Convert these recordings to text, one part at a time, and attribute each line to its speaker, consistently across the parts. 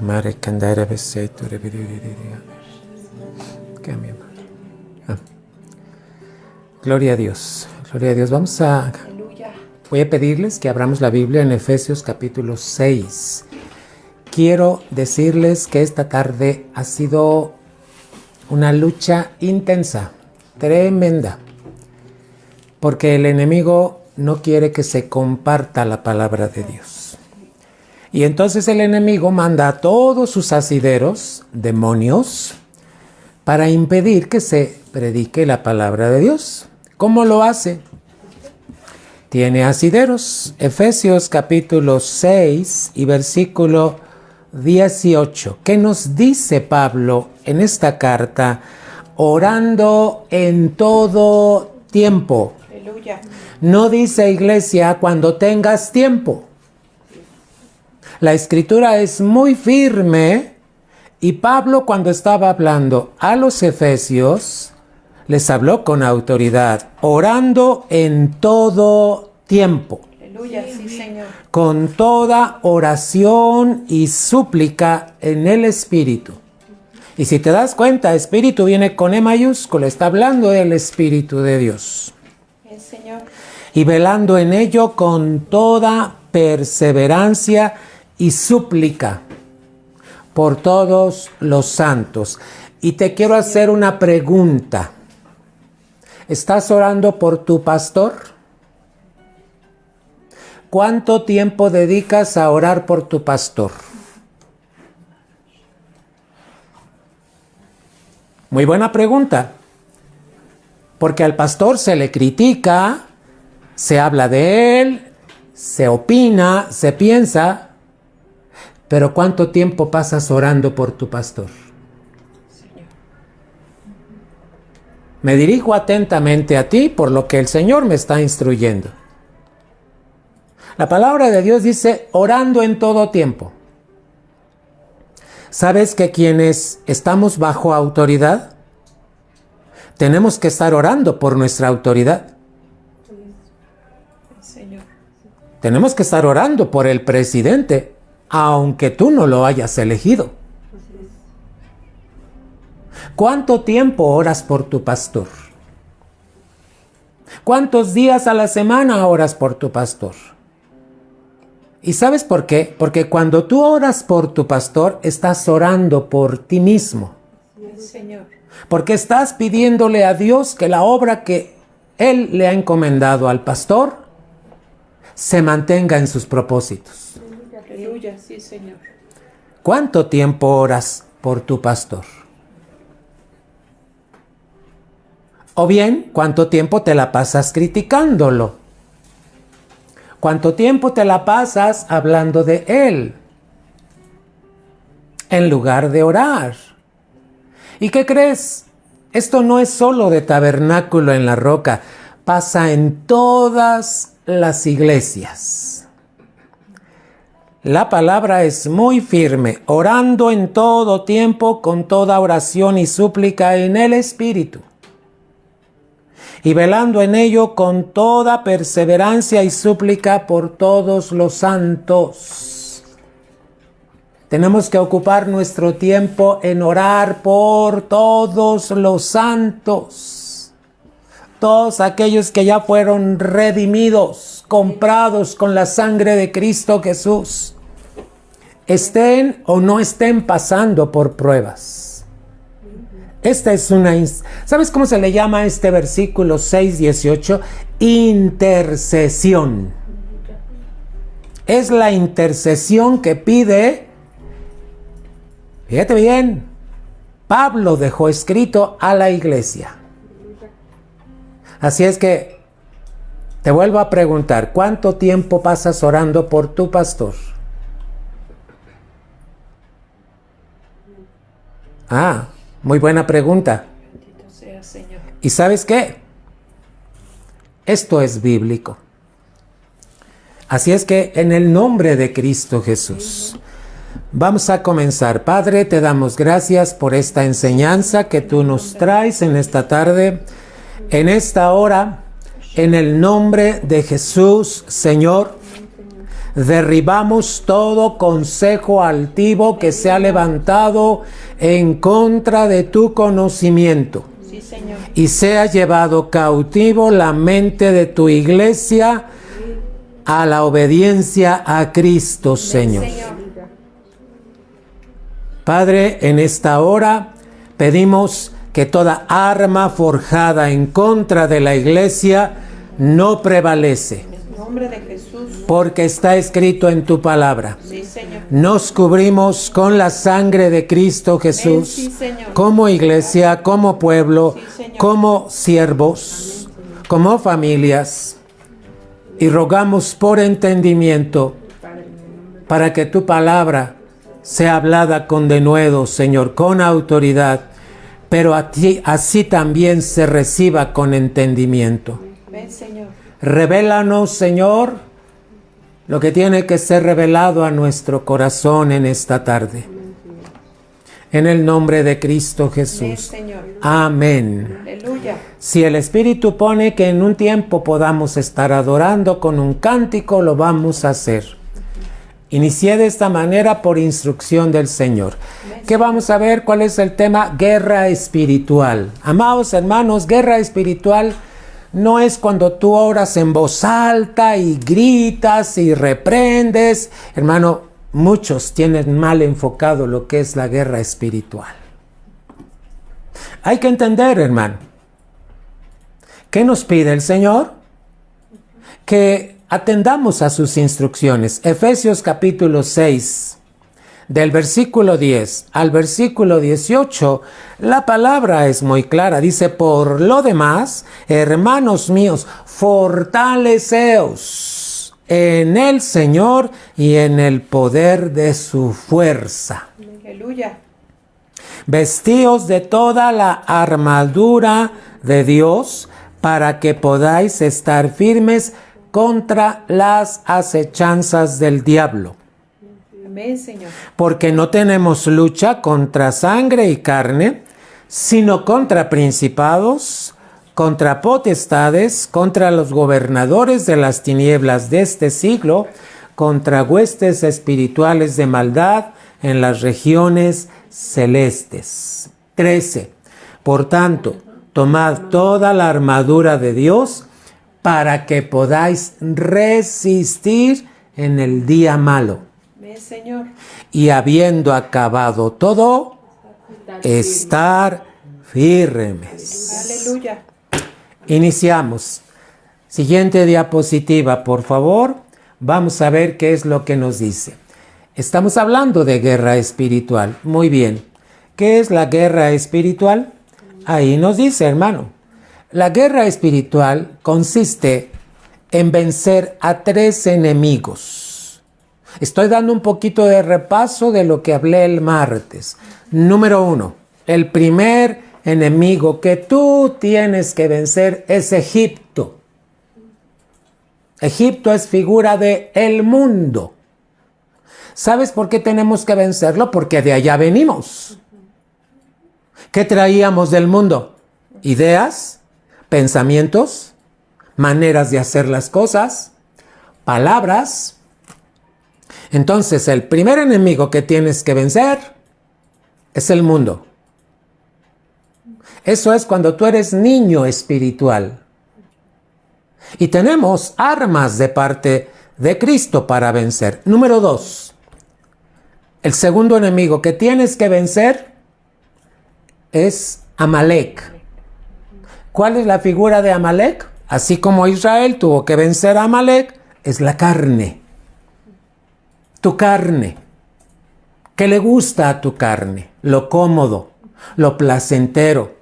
Speaker 1: Mare candara beseto rebiriria. Cambia. Gloria a Dios. Gloria a Dios. Voy a pedirles que abramos la Biblia en Efesios capítulo 6. Quiero decirles que esta tarde ha sido una lucha intensa, tremenda, porque el enemigo no quiere que se comparta la palabra de Dios. Y entonces el enemigo manda a todos sus asideros, demonios, para impedir que se predique la palabra de Dios. ¿Cómo lo hace? Tiene asideros. Efesios capítulo 6 y versículo 18. ¿Qué nos dice Pablo en esta carta? Orando en todo tiempo.
Speaker 2: Aleluya.
Speaker 1: No dice, iglesia, cuando tengas tiempo. La escritura es muy firme y Pablo, cuando estaba hablando a los efesios, les habló con autoridad, orando en todo tiempo.
Speaker 2: Aleluya, sí, Señor.
Speaker 1: Con toda oración y súplica en el Espíritu. Y si te das cuenta, Espíritu viene con E mayúscula, está hablando del Espíritu de Dios.
Speaker 2: Sí, Señor.
Speaker 1: Y velando en ello con toda perseverancia y súplica por todos los santos. Y te quiero hacer una pregunta. ¿Estás orando por tu pastor? ¿Cuánto tiempo dedicas a orar por tu pastor? Muy buena pregunta. Porque al pastor se le critica, se habla de él, se opina, se piensa. Pero ¿cuánto tiempo pasas orando por tu pastor? Me dirijo atentamente a ti por lo que el Señor me está instruyendo. La palabra de Dios dice, orando en todo tiempo. ¿Sabes que quienes estamos bajo autoridad, tenemos que estar orando por nuestra autoridad?
Speaker 2: Señor.
Speaker 1: Tenemos que estar orando por el presidente, aunque tú no lo hayas elegido. ¿Cuánto tiempo oras por tu pastor? ¿Cuántos días a la semana oras por tu pastor? ¿Y sabes por qué? Porque cuando tú oras por tu pastor, estás orando por ti mismo.
Speaker 2: Sí, Señor.
Speaker 1: Porque estás pidiéndole a Dios que la obra que Él le ha encomendado al pastor se mantenga en sus propósitos.
Speaker 2: Aleluya, sí, Señor.
Speaker 1: ¿Cuánto tiempo oras por tu pastor? O bien, ¿cuánto tiempo te la pasas criticándolo? ¿Cuánto tiempo te la pasas hablando de él? En lugar de orar. ¿Y qué crees? Esto no es solo de Tabernáculo en la Roca, pasa en todas las iglesias. La palabra es muy firme, orando en todo tiempo con toda oración y súplica en el Espíritu. Y velando en ello con toda perseverancia y súplica por todos los santos. Tenemos que ocupar nuestro tiempo en orar por todos los santos. Todos aquellos que ya fueron redimidos, comprados con la sangre de Cristo Jesús. Estén o no estén pasando por pruebas. Esta es ¿sabes cómo se le llama este versículo 6:18? Intercesión. Es la intercesión que pide, fíjate bien, Pablo dejó escrito a la iglesia. Así es que te vuelvo a preguntar, ¿cuánto tiempo pasas orando por tu pastor? Muy buena pregunta.
Speaker 2: Bendito sea, Señor.
Speaker 1: ¿Y sabes qué? Esto es bíblico. Así es que en el nombre de Cristo Jesús, vamos a comenzar. Padre, te damos gracias por esta enseñanza que tú nos traes en esta tarde, en esta hora, en el nombre de Jesús, Señor. Derribamos todo consejo altivo que se ha levantado en contra de tu conocimiento.
Speaker 2: Sí, Señor.
Speaker 1: Y sea llevado cautivo la mente de tu iglesia a la obediencia a Cristo, Señor. Padre, en esta hora pedimos que toda arma forjada en contra de la iglesia no prevalece.
Speaker 2: En el nombre de Jesús.
Speaker 1: Porque está escrito en tu palabra.
Speaker 2: Sí, Señor.
Speaker 1: Nos cubrimos con la sangre de Cristo Jesús,
Speaker 2: Sí, Señor.
Speaker 1: como iglesia, como pueblo,
Speaker 2: Sí, Señor.
Speaker 1: como siervos, como familias. Y rogamos por entendimiento para que tu palabra sea hablada con denuedo, Señor, con autoridad, pero así también se reciba con entendimiento.
Speaker 2: Ven, Señor.
Speaker 1: Revélanos, Señor, lo que tiene que ser revelado a nuestro corazón en esta tarde. En el nombre de Cristo
Speaker 2: Ven,
Speaker 1: Jesús.
Speaker 2: Señor.
Speaker 1: Amén.
Speaker 2: Aleluya.
Speaker 1: Si el Espíritu pone que en un tiempo podamos estar adorando con un cántico, lo vamos a hacer. Inicié de esta manera por instrucción del Señor. ¿Qué vamos a ver? ¿Cuál es el tema? Guerra espiritual. Amados hermanos, guerra espiritual no es cuando tú oras en voz alta y gritas y reprendes. Hermano, muchos tienen mal enfocado lo que es la guerra espiritual. Hay que entender, hermano, ¿qué nos pide el Señor? Que atendamos a sus instrucciones. Efesios capítulo 6, del versículo 10 al versículo 18, la palabra es muy clara. Dice, por lo demás, hermanos míos, fortaleceos en el Señor y en el poder de su fuerza.
Speaker 2: Aleluya.
Speaker 1: Vestíos de toda la armadura de Dios para que podáis estar firmes contra las acechanzas del diablo.
Speaker 2: Amén, Señor.
Speaker 1: Porque no tenemos lucha contra sangre y carne, sino contra principados, contra potestades, contra los gobernadores de las tinieblas de este siglo, contra huestes espirituales de maldad en las regiones celestes. 13. Por tanto, tomad toda la armadura de Dios para que podáis resistir en el día malo.
Speaker 2: Amén, Señor.
Speaker 1: Y habiendo acabado todo, estar firmes.
Speaker 2: Aleluya.
Speaker 1: Iniciamos. Siguiente diapositiva, por favor. Vamos a ver qué es lo que nos dice. Estamos hablando de guerra espiritual. Muy bien. ¿Qué es la guerra espiritual? Ahí nos dice, hermano. La guerra espiritual consiste en vencer a 3 enemigos. Estoy dando un poquito de repaso de lo que hablé el martes. Número 1. El primer enemigo que tú tienes que vencer es Egipto. Egipto es figura de el mundo. ¿Sabes por qué tenemos que vencerlo? Porque de allá venimos. ¿Qué traíamos del mundo? Ideas, pensamientos, maneras de hacer las cosas, palabras. Entonces, el primer enemigo que tienes que vencer es el mundo. Eso es cuando tú eres niño espiritual. Y tenemos armas de parte de Cristo para vencer. Número 2. El segundo enemigo que tienes que vencer es Amalek. ¿Cuál es la figura de Amalek? Así como Israel tuvo que vencer a Amalek, es la carne. Tu carne. ¿Qué le gusta a tu carne? Lo cómodo, lo placentero.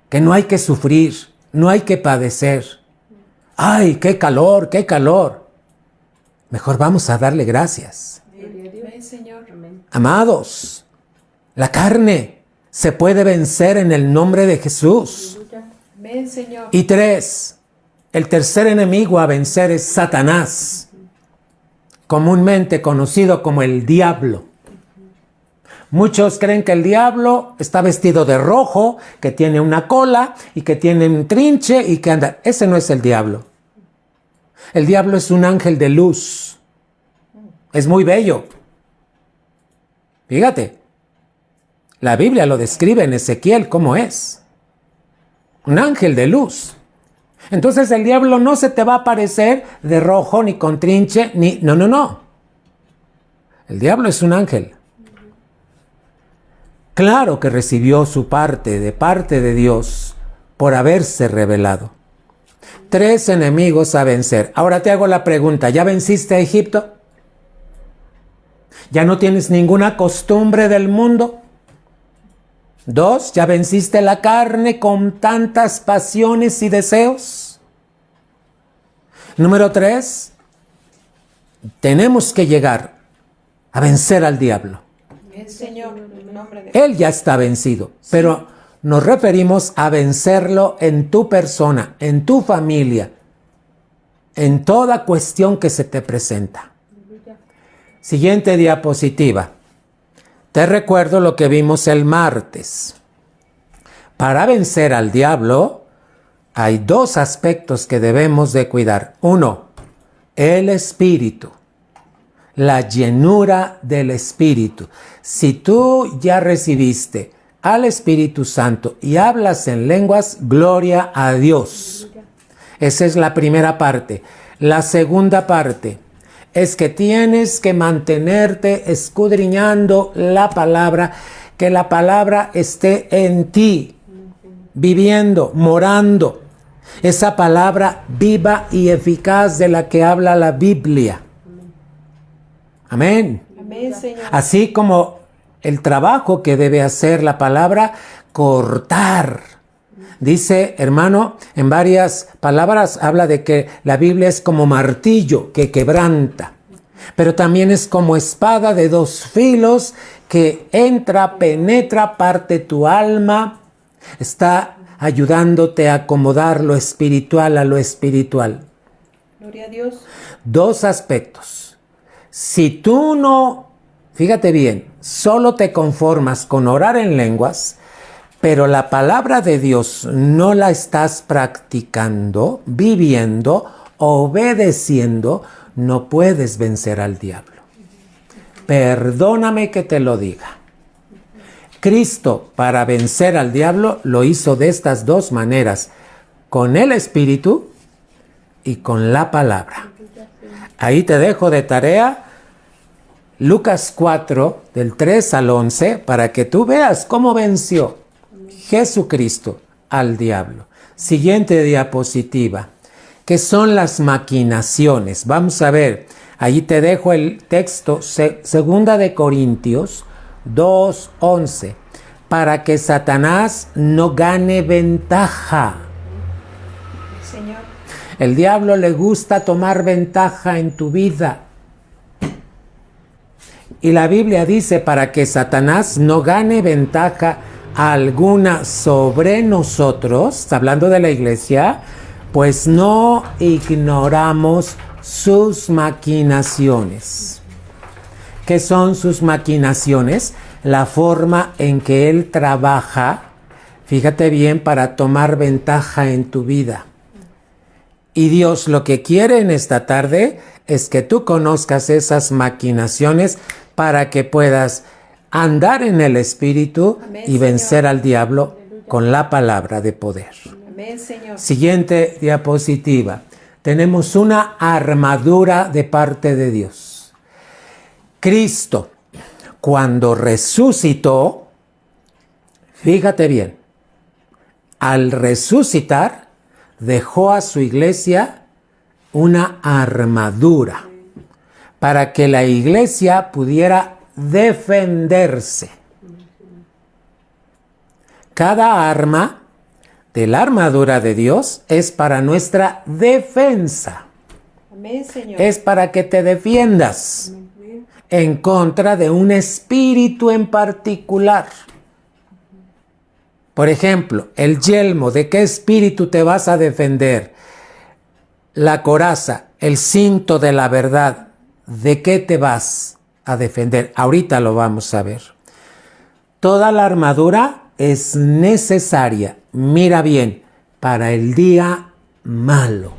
Speaker 1: Que no hay que sufrir, no hay que padecer. ¡Ay, qué calor, qué calor! Mejor vamos a darle gracias.
Speaker 2: Amén, Señor.
Speaker 1: Amados, la carne se puede vencer en el nombre de Jesús.
Speaker 2: Amén, Señor.
Speaker 1: Y 3, el tercer enemigo a vencer es Satanás, comúnmente conocido como el diablo. Muchos creen que el diablo está vestido de rojo, que tiene una cola y que tiene un trinche y que anda. Ese no es el diablo. El diablo es un ángel de luz. Es muy bello. Fíjate, la Biblia lo describe en Ezequiel como es. Un ángel de luz. Entonces el diablo no se te va a aparecer de rojo, ni con trinche, ni... No. El diablo es un ángel. Claro que recibió su parte de Dios por haberse revelado. 3 enemigos a vencer. Ahora te hago la pregunta, ¿ya venciste a Egipto? ¿Ya no tienes ninguna costumbre del mundo? 2, ¿ya venciste la carne con tantas pasiones y deseos? Número 3, tenemos que llegar a vencer al diablo.
Speaker 2: Amén, Señor, en el nombre de
Speaker 1: Él ya está vencido, pero nos referimos a vencerlo en tu persona, en tu familia, en toda cuestión que se te presenta. Siguiente diapositiva. Te recuerdo lo que vimos el martes. Para vencer al diablo, hay 2 aspectos que debemos de cuidar. 1, el espíritu. La llenura del Espíritu. Si tú ya recibiste al Espíritu Santo y hablas en lenguas, gloria a Dios. Esa es la primera parte. La segunda parte es que tienes que mantenerte escudriñando la palabra, que la palabra esté en ti, viviendo, morando. Esa palabra viva y eficaz de la que habla la Biblia. Amén.
Speaker 2: Amén, Señor.
Speaker 1: Así como el trabajo que debe hacer la palabra, cortar. Dice, hermano, en varias palabras habla de que la Biblia es como martillo que quebranta, pero también es como espada de 2 filos que entra, penetra, parte tu alma, está ayudándote a acomodar lo espiritual a lo espiritual.
Speaker 2: Gloria a Dios.
Speaker 1: 2 aspectos. Si tú no, fíjate bien, solo te conformas con orar en lenguas, pero la palabra de Dios no la estás practicando, viviendo, obedeciendo, no puedes vencer al diablo. Perdóname que te lo diga. Cristo, para vencer al diablo, lo hizo de estas 2 maneras, con el Espíritu y con la palabra. Ahí te dejo de tarea Lucas 4, del 3 al 11, para que tú veas cómo venció Jesucristo al diablo. Siguiente diapositiva. ¿Qué son las maquinaciones? Vamos a ver, ahí te dejo el texto, 2 de Corintios 2, 11, para que Satanás no gane ventaja.
Speaker 2: Señor.
Speaker 1: El diablo le gusta tomar ventaja en tu vida. Y la Biblia dice para que Satanás no gane ventaja alguna sobre nosotros, está hablando de la iglesia, pues no ignoramos sus maquinaciones. ¿Qué son sus maquinaciones? La forma en que él trabaja, fíjate bien, para tomar ventaja en tu vida. Y Dios lo que quiere en esta tarde es que tú conozcas esas maquinaciones para que puedas andar en el Espíritu. Amén, y vencer Señor. Al diablo. Aleluya. Con la palabra de poder.
Speaker 2: Amén, Señor.
Speaker 1: Siguiente diapositiva. Tenemos una armadura de parte de Dios. Cristo, cuando resucitó, fíjate bien, al resucitar, dejó a su iglesia una armadura para que la iglesia pudiera defenderse. Cada arma de la armadura de Dios es para nuestra defensa.
Speaker 2: Amén, Señor.
Speaker 1: Es para que te defiendas en contra de un espíritu en particular. Por ejemplo, el yelmo, ¿de qué espíritu te vas a defender? La coraza, el cinto de la verdad, ¿de qué te vas a defender? Ahorita lo vamos a ver. Toda la armadura es necesaria, mira bien, para el día malo.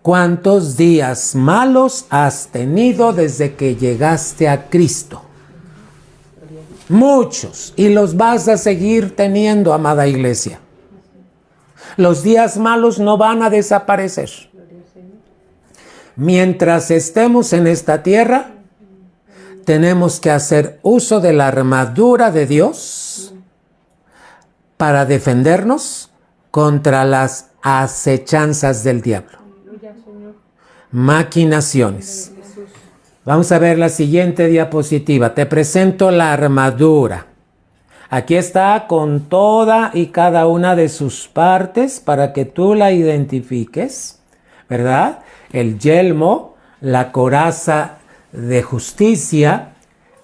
Speaker 1: ¿Cuántos días malos has tenido desde que llegaste a Cristo? Muchos. Y los vas a seguir teniendo, amada iglesia. Los días malos no van a desaparecer. Mientras estemos en esta tierra, tenemos que hacer uso de la armadura de Dios para defendernos contra las acechanzas del diablo. Maquinaciones. Vamos a ver la siguiente diapositiva. Te presento la armadura. Aquí está con toda y cada una de sus partes para que tú la identifiques, ¿verdad? El yelmo, la coraza de justicia,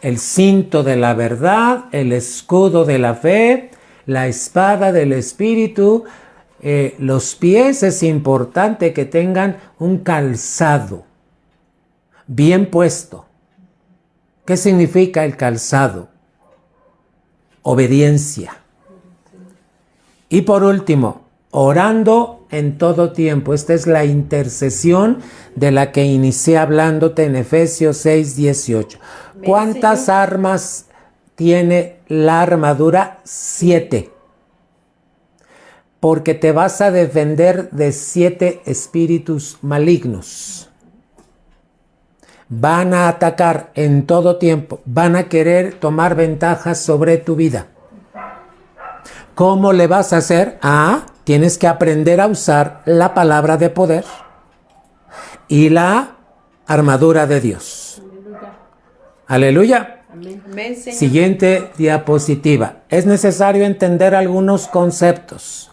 Speaker 1: el cinto de la verdad, el escudo de la fe, la espada del Espíritu. Los pies es importante que tengan un calzado bien puesto. ¿Qué significa el calzado? Obediencia. Y por último, orando en todo tiempo. Esta es la intercesión de la que inicié hablándote en Efesios 6:18. ¿Cuántas armas tiene la armadura? 7. Porque te vas a defender de 7 espíritus malignos. Van a atacar en todo tiempo, van a querer tomar ventajas sobre tu vida. ¿Cómo le vas a hacer? Tienes que aprender a usar la palabra de poder y la armadura de Dios. Aleluya.
Speaker 2: Amén, Señor.
Speaker 1: Siguiente diapositiva. Es necesario entender algunos conceptos.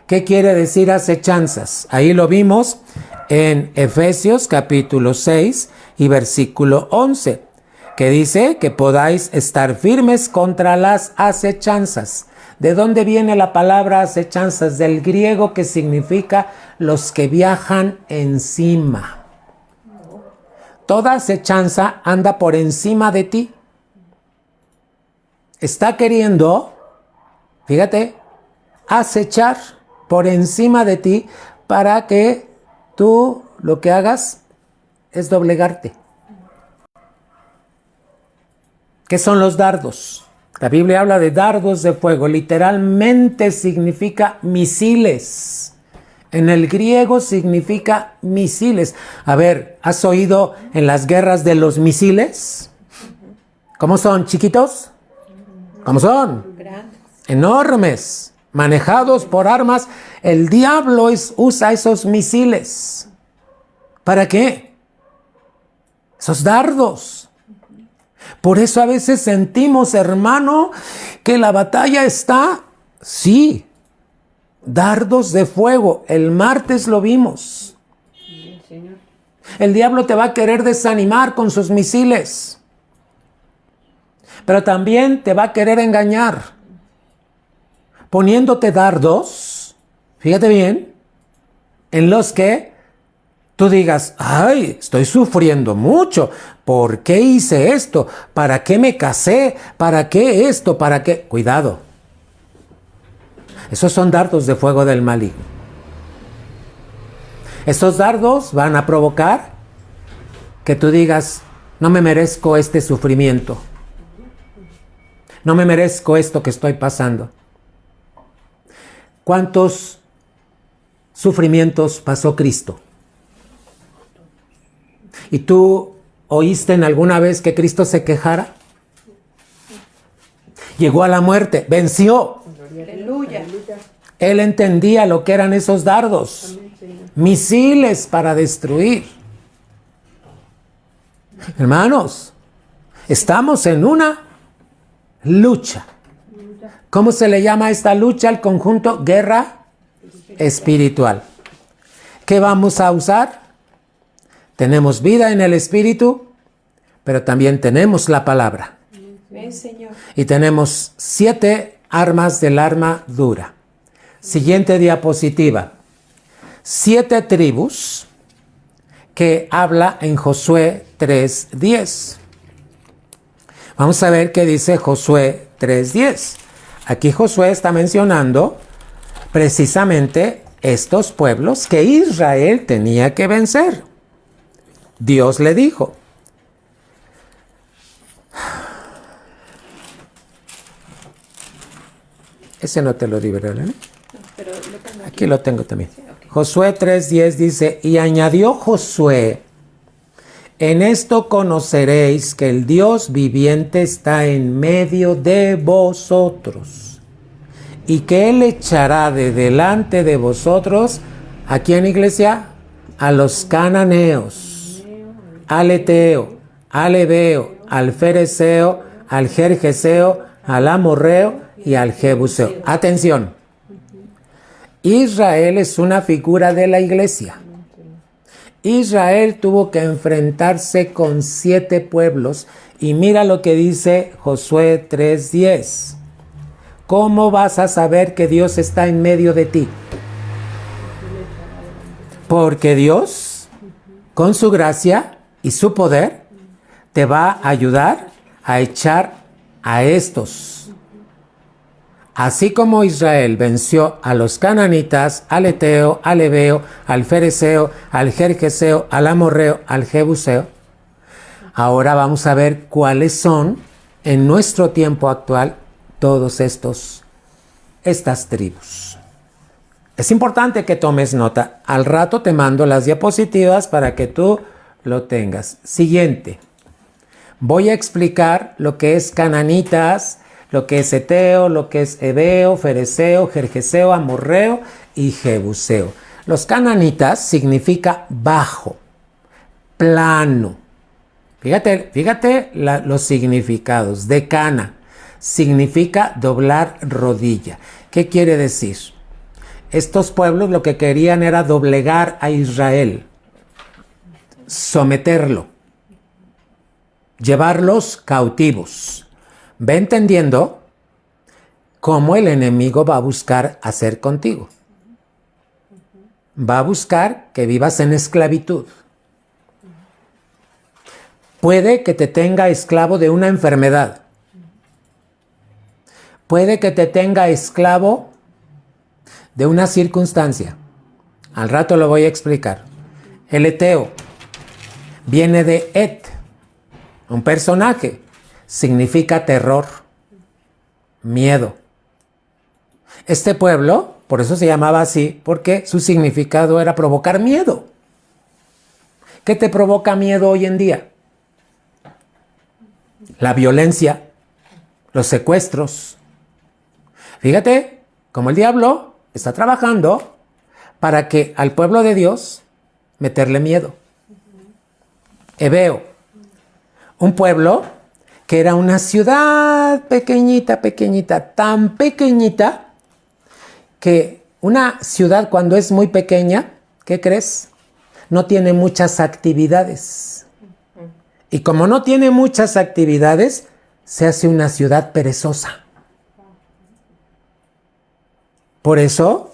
Speaker 1: ¿Qué quiere decir acechanzas? Ahí lo vimos en Efesios capítulo 6 y versículo 11, que dice que podáis estar firmes contra las acechanzas. ¿De dónde viene la palabra acechanzas? Del griego, que significa los que viajan encima. Toda acechanza anda por encima de ti. Está queriendo, fíjate, acechar por encima de ti para que tú lo que hagas es doblegarte. ¿Qué son los dardos? La Biblia habla de dardos de fuego. Literalmente significa misiles. En el griego significa misiles. A ver, ¿has oído en las guerras de los misiles? ¿Cómo son? ¿Chiquitos? ¿Cómo son?
Speaker 2: Grandes.
Speaker 1: Enormes. Manejados por armas. El diablo usa esos misiles. ¿Para qué? Esos dardos. Por eso a veces sentimos, hermano, que la batalla está, sí, dardos de fuego. El martes lo vimos. El diablo te va a querer desanimar con sus misiles, pero también te va a querer engañar, poniéndote dardos, fíjate bien, en los que tú digas, ay, estoy sufriendo mucho. ¿Por qué hice esto? ¿Para qué me casé? ¿Para qué esto? ¿Para qué? Cuidado. Esos son dardos de fuego del maligno. Esos dardos van a provocar que tú digas, no me merezco este sufrimiento. No me merezco esto que estoy pasando. ¿Cuántos sufrimientos pasó Cristo? ¿Y tú oíste en alguna vez que Cristo se quejara? Llegó a la muerte, venció.
Speaker 2: Aleluya.
Speaker 1: Él entendía lo que eran esos dardos, misiles para destruir. Hermanos, estamos en una lucha. ¿Cómo se le llama a esta lucha al conjunto? Guerra espiritual. ¿Qué vamos a usar? Tenemos vida en el Espíritu, pero también tenemos la palabra.
Speaker 2: Amén, Señor.
Speaker 1: Y tenemos 7 armas del armadura. Siguiente diapositiva. 7 tribus que habla en Josué 3:10. Vamos a ver qué dice Josué 3:10. Aquí Josué está mencionando precisamente estos pueblos que Israel tenía que vencer. Dios le dijo. Ese no te lo di, ¿verdad?
Speaker 2: No, pero lo tengo
Speaker 1: Aquí lo tengo también.
Speaker 2: Sí, ok.
Speaker 1: Josué 3:10 dice, y añadió Josué, en esto conoceréis que el Dios viviente está en medio de vosotros, y que Él echará de delante de vosotros, ¿a quién, iglesia? A los cananeos, al eteo, al ebeo, al fereceo, al gergeseo, al amorreo y al jebuseo. Atención, Israel es una figura de la iglesia. Israel tuvo que enfrentarse con 7 pueblos y mira lo que dice Josué 3:10. ¿Cómo vas a saber que Dios está en medio de ti? Porque Dios, con su gracia y su poder, te va a ayudar a echar a estos. Así como Israel venció a los cananitas, al eteo, al ebeo, al fereceo, al gergeseo, al amorreo, al jebuseo, ahora vamos a ver cuáles son en nuestro tiempo actual todos estas tribus. Es importante que tomes nota. Al rato te mando las diapositivas para que tú lo tengas. Siguiente. Voy a explicar lo que es cananitas, lo que es eteo, lo que es ebeo, fereceo, gergeseo, amorreo y jebuseo. Los cananitas significa bajo, plano. Fíjate los significados. De cana significa doblar rodilla. ¿Qué quiere decir? Estos pueblos lo que querían era doblegar a Israel, someterlo, llevarlos cautivos. Ve entendiendo cómo el enemigo va a buscar hacer contigo. Va a buscar que vivas en esclavitud. Puede que te tenga esclavo de una enfermedad. Puede que te tenga esclavo de una circunstancia. Al rato lo voy a explicar. El eteo viene de et, un personaje. Significa terror, miedo. Este pueblo, por eso se llamaba así, porque su significado era provocar miedo. ¿Qué te provoca miedo hoy en día? La violencia, los secuestros. Fíjate cómo el diablo está trabajando para que al pueblo de Dios meterle miedo. Ebeo, un pueblo que era una ciudad pequeñita, tan pequeñita que una ciudad cuando es muy pequeña, ¿qué crees? No tiene muchas actividades. Y como no tiene muchas actividades, se hace una ciudad perezosa. Por eso,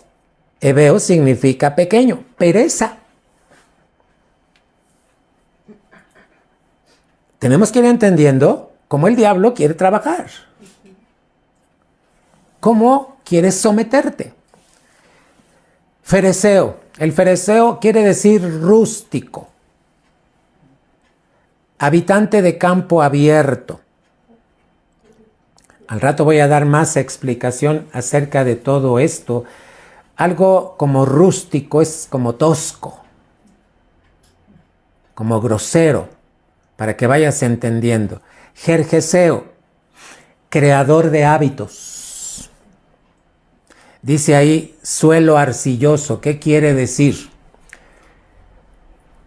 Speaker 1: ebeo significa pequeño, pereza. Tenemos que ir entendiendo cómo el diablo quiere trabajar. ¿Cómo quieres someterte? Fereceo. El fereceo quiere decir rústico. Habitante de campo abierto. Al rato voy a dar más explicación acerca de todo esto. Algo como rústico es como tosco, como grosero, para que vayas entendiendo. Gergeseo, creador de hábitos. Dice ahí suelo arcilloso. ¿Qué quiere decir?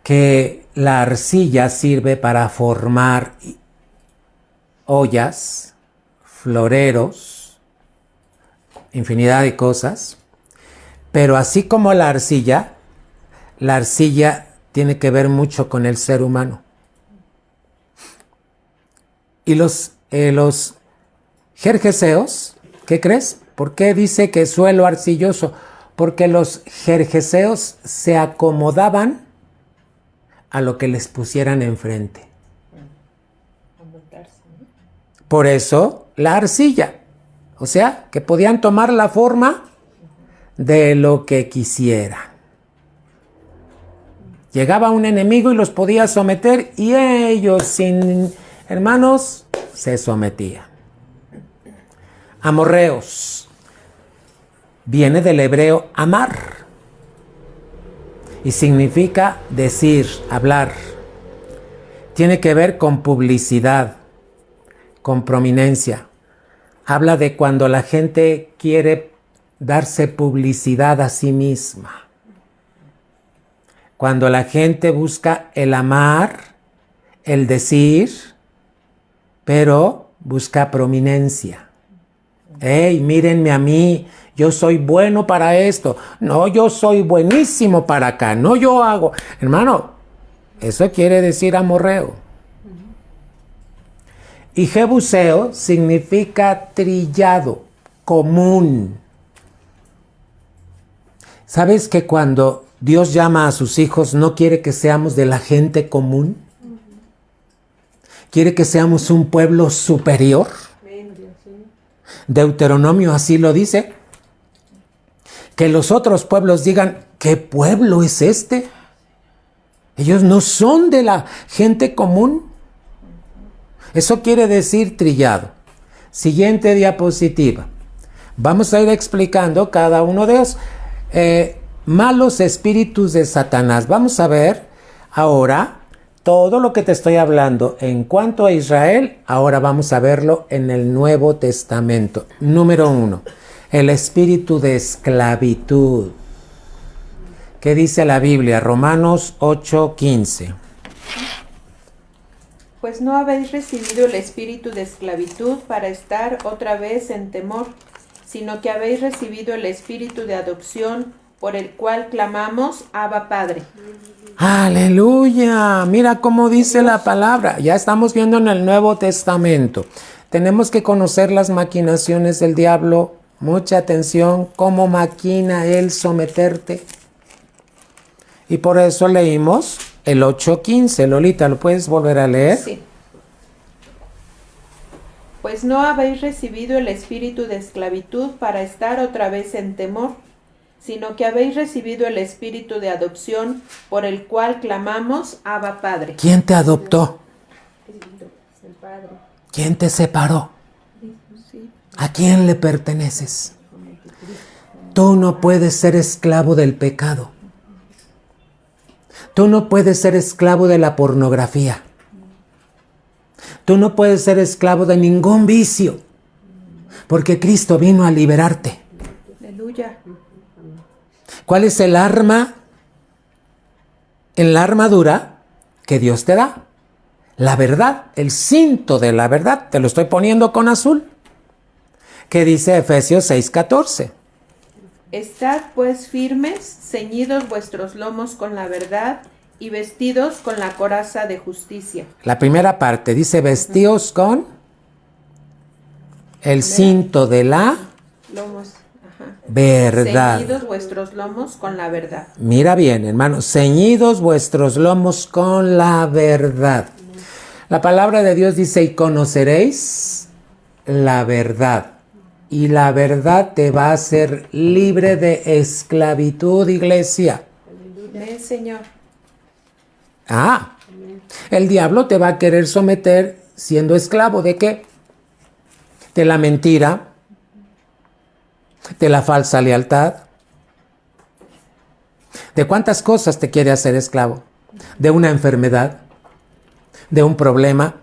Speaker 1: Que la arcilla sirve para formar ollas, floreros, infinidad de cosas. Pero así como la arcilla tiene que ver mucho con el ser humano. Y los gergeseos, ¿qué crees? ¿Por qué dice que suelo arcilloso? Porque los gergeseos se acomodaban a lo que les pusieran enfrente. Por eso la arcilla. O sea, que podían tomar la forma de lo que quisiera. Llegaba un enemigo y los podía someter y ellos, sin hermanos, se sometían. Amorreos. Viene del hebreo amar y significa decir, hablar. Tiene que ver con publicidad, con prominencia. Habla de cuando la gente quiere darse publicidad a sí misma. Cuando la gente busca el amar, el decir, pero busca prominencia. ¡Hey, mírenme a mí! Yo soy bueno para esto. No, yo soy buenísimo para acá. No, yo hago. Hermano, eso quiere decir amorreo. Y jebuseo significa trillado, común. ¿Sabes que cuando Dios llama a sus hijos no quiere que seamos de la gente común? Quiere que seamos un pueblo superior. Deuteronomio así lo dice. Que los otros pueblos digan, ¿qué pueblo es este? Ellos no son de la gente común. Eso quiere decir trillado. Siguiente diapositiva. Vamos a ir explicando cada uno de ellos. Malos espíritus de Satanás. Vamos a ver ahora todo lo que te estoy hablando en cuanto a Israel. Ahora vamos a verlo en el Nuevo Testamento. Número 1. El espíritu de esclavitud. ¿Qué dice la Biblia? Romanos 8:15.
Speaker 2: Pues no habéis recibido el espíritu de esclavitud para estar otra vez en temor, sino que habéis recibido el espíritu de adopción, por el cual clamamos, Abba Padre.
Speaker 1: ¡Aleluya! Mira cómo dice la palabra. Ya estamos viendo en el Nuevo Testamento. Tenemos que conocer las maquinaciones del diablo. Mucha atención, cómo maquina él someterte. Y por eso leímos el 8:15. Lolita, ¿lo puedes volver a leer?
Speaker 2: Sí. Pues no habéis recibido el espíritu de esclavitud para estar otra vez en temor, sino que habéis recibido el espíritu de adopción, por el cual clamamos, Abba Padre.
Speaker 1: ¿Quién te adoptó?
Speaker 2: El Padre.
Speaker 1: ¿Quién te separó?
Speaker 2: Sí.
Speaker 1: ¿A quién le perteneces? Tú no puedes ser esclavo del pecado. Tú no puedes ser esclavo de la pornografía. Tú no puedes ser esclavo de ningún vicio, porque Cristo vino a liberarte.
Speaker 2: Aleluya.
Speaker 1: ¿Cuál es el arma en la armadura que Dios te da? La verdad, el cinto de la verdad. Te lo estoy poniendo con azul. ¿Qué dice Efesios 6:14?
Speaker 2: Estad pues firmes, ceñidos vuestros lomos con la verdad y vestidos con la coraza de justicia.
Speaker 1: La primera parte dice vestidos con el cinto de la
Speaker 2: Lomos, ajá.
Speaker 1: verdad.
Speaker 2: Ceñidos vuestros lomos con la verdad.
Speaker 1: Mira bien, hermano, ceñidos vuestros lomos con la verdad. La palabra de Dios dice, y conoceréis la verdad. Y la verdad te va a hacer libre de esclavitud, iglesia.
Speaker 2: Amén, Señor.
Speaker 1: El diablo te va a querer someter siendo esclavo. ¿De qué? De la mentira, de la falsa lealtad. ¿De cuántas cosas te quiere hacer esclavo? De una enfermedad, de un problema,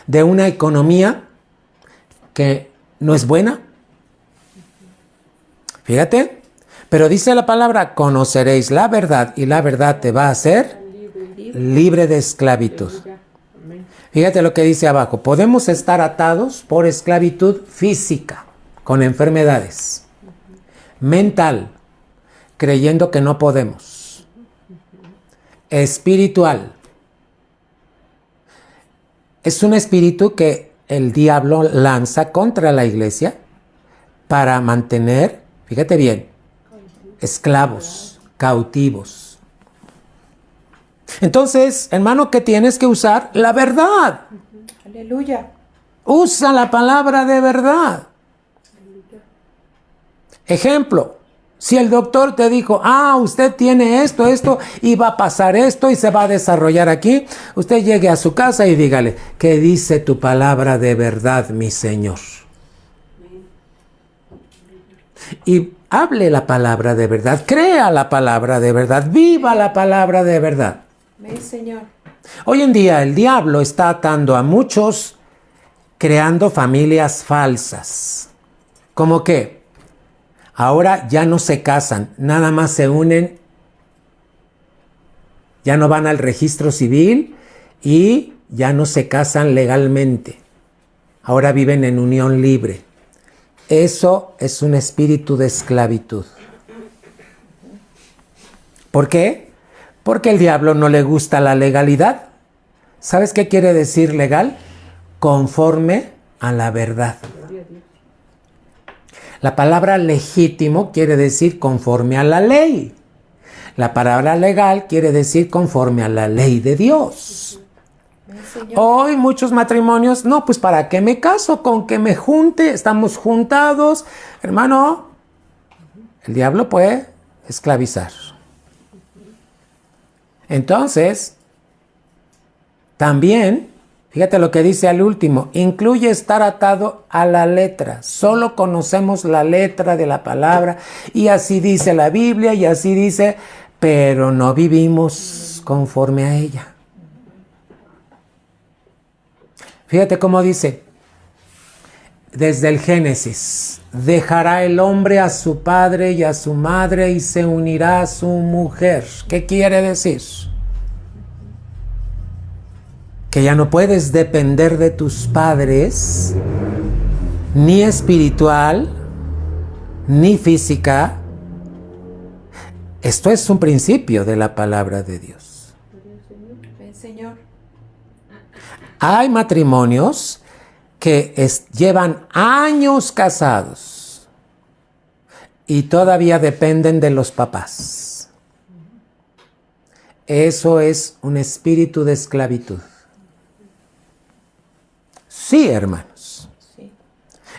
Speaker 1: de una economía que no es buena. Fíjate, pero dice la palabra, conoceréis la verdad y la verdad te va a hacer libre de esclavitud. Fíjate lo que dice abajo, podemos estar atados por esclavitud física, con enfermedades, mental, creyendo que no podemos, espiritual. Es un espíritu que el diablo lanza contra la iglesia para mantener, fíjate bien, esclavos, cautivos. Entonces, hermano, ¿qué tienes que usar? La verdad.
Speaker 2: Aleluya.
Speaker 1: Usa la palabra de verdad. Ejemplo, Si el doctor te dijo, usted tiene esto, y va a pasar esto y se va a desarrollar aquí, usted llegue a su casa y dígale, ¿qué dice tu palabra de verdad, mi Señor? Y hable la palabra de verdad, crea la palabra de verdad, viva la palabra de verdad.
Speaker 2: Amén, Señor.
Speaker 1: Hoy en día el diablo está atando a muchos, creando familias falsas. ¿Cómo qué? Ahora ya no se casan, nada más se unen, ya no van al registro civil y ya no se casan legalmente. Ahora viven en unión libre. Eso es un espíritu de esclavitud. ¿Por qué? Porque al diablo no le gusta la legalidad. ¿Sabes qué quiere decir legal? Conforme a la verdad. La palabra legítimo quiere decir conforme a la ley. La palabra legal quiere decir conforme a la ley de Dios. Hoy muchos matrimonios, no, pues ¿para qué me caso? Con que me junte, estamos juntados. Hermano, el diablo puede esclavizar. Entonces, también, fíjate lo que dice al último, incluye estar atado a la letra. Solo conocemos la letra de la palabra y así dice la Biblia y así dice, pero no vivimos conforme a ella. Fíjate cómo dice, desde el Génesis, dejará el hombre a su padre y a su madre y se unirá a su mujer. ¿Qué quiere decir? Que ya no puedes depender de tus padres, ni espiritual, ni física. Esto es un principio de la palabra de Dios.
Speaker 2: Señor.
Speaker 1: Hay matrimonios que llevan años casados y todavía dependen de los papás. Eso es un espíritu de esclavitud. Sí, hermanos.
Speaker 2: Sí.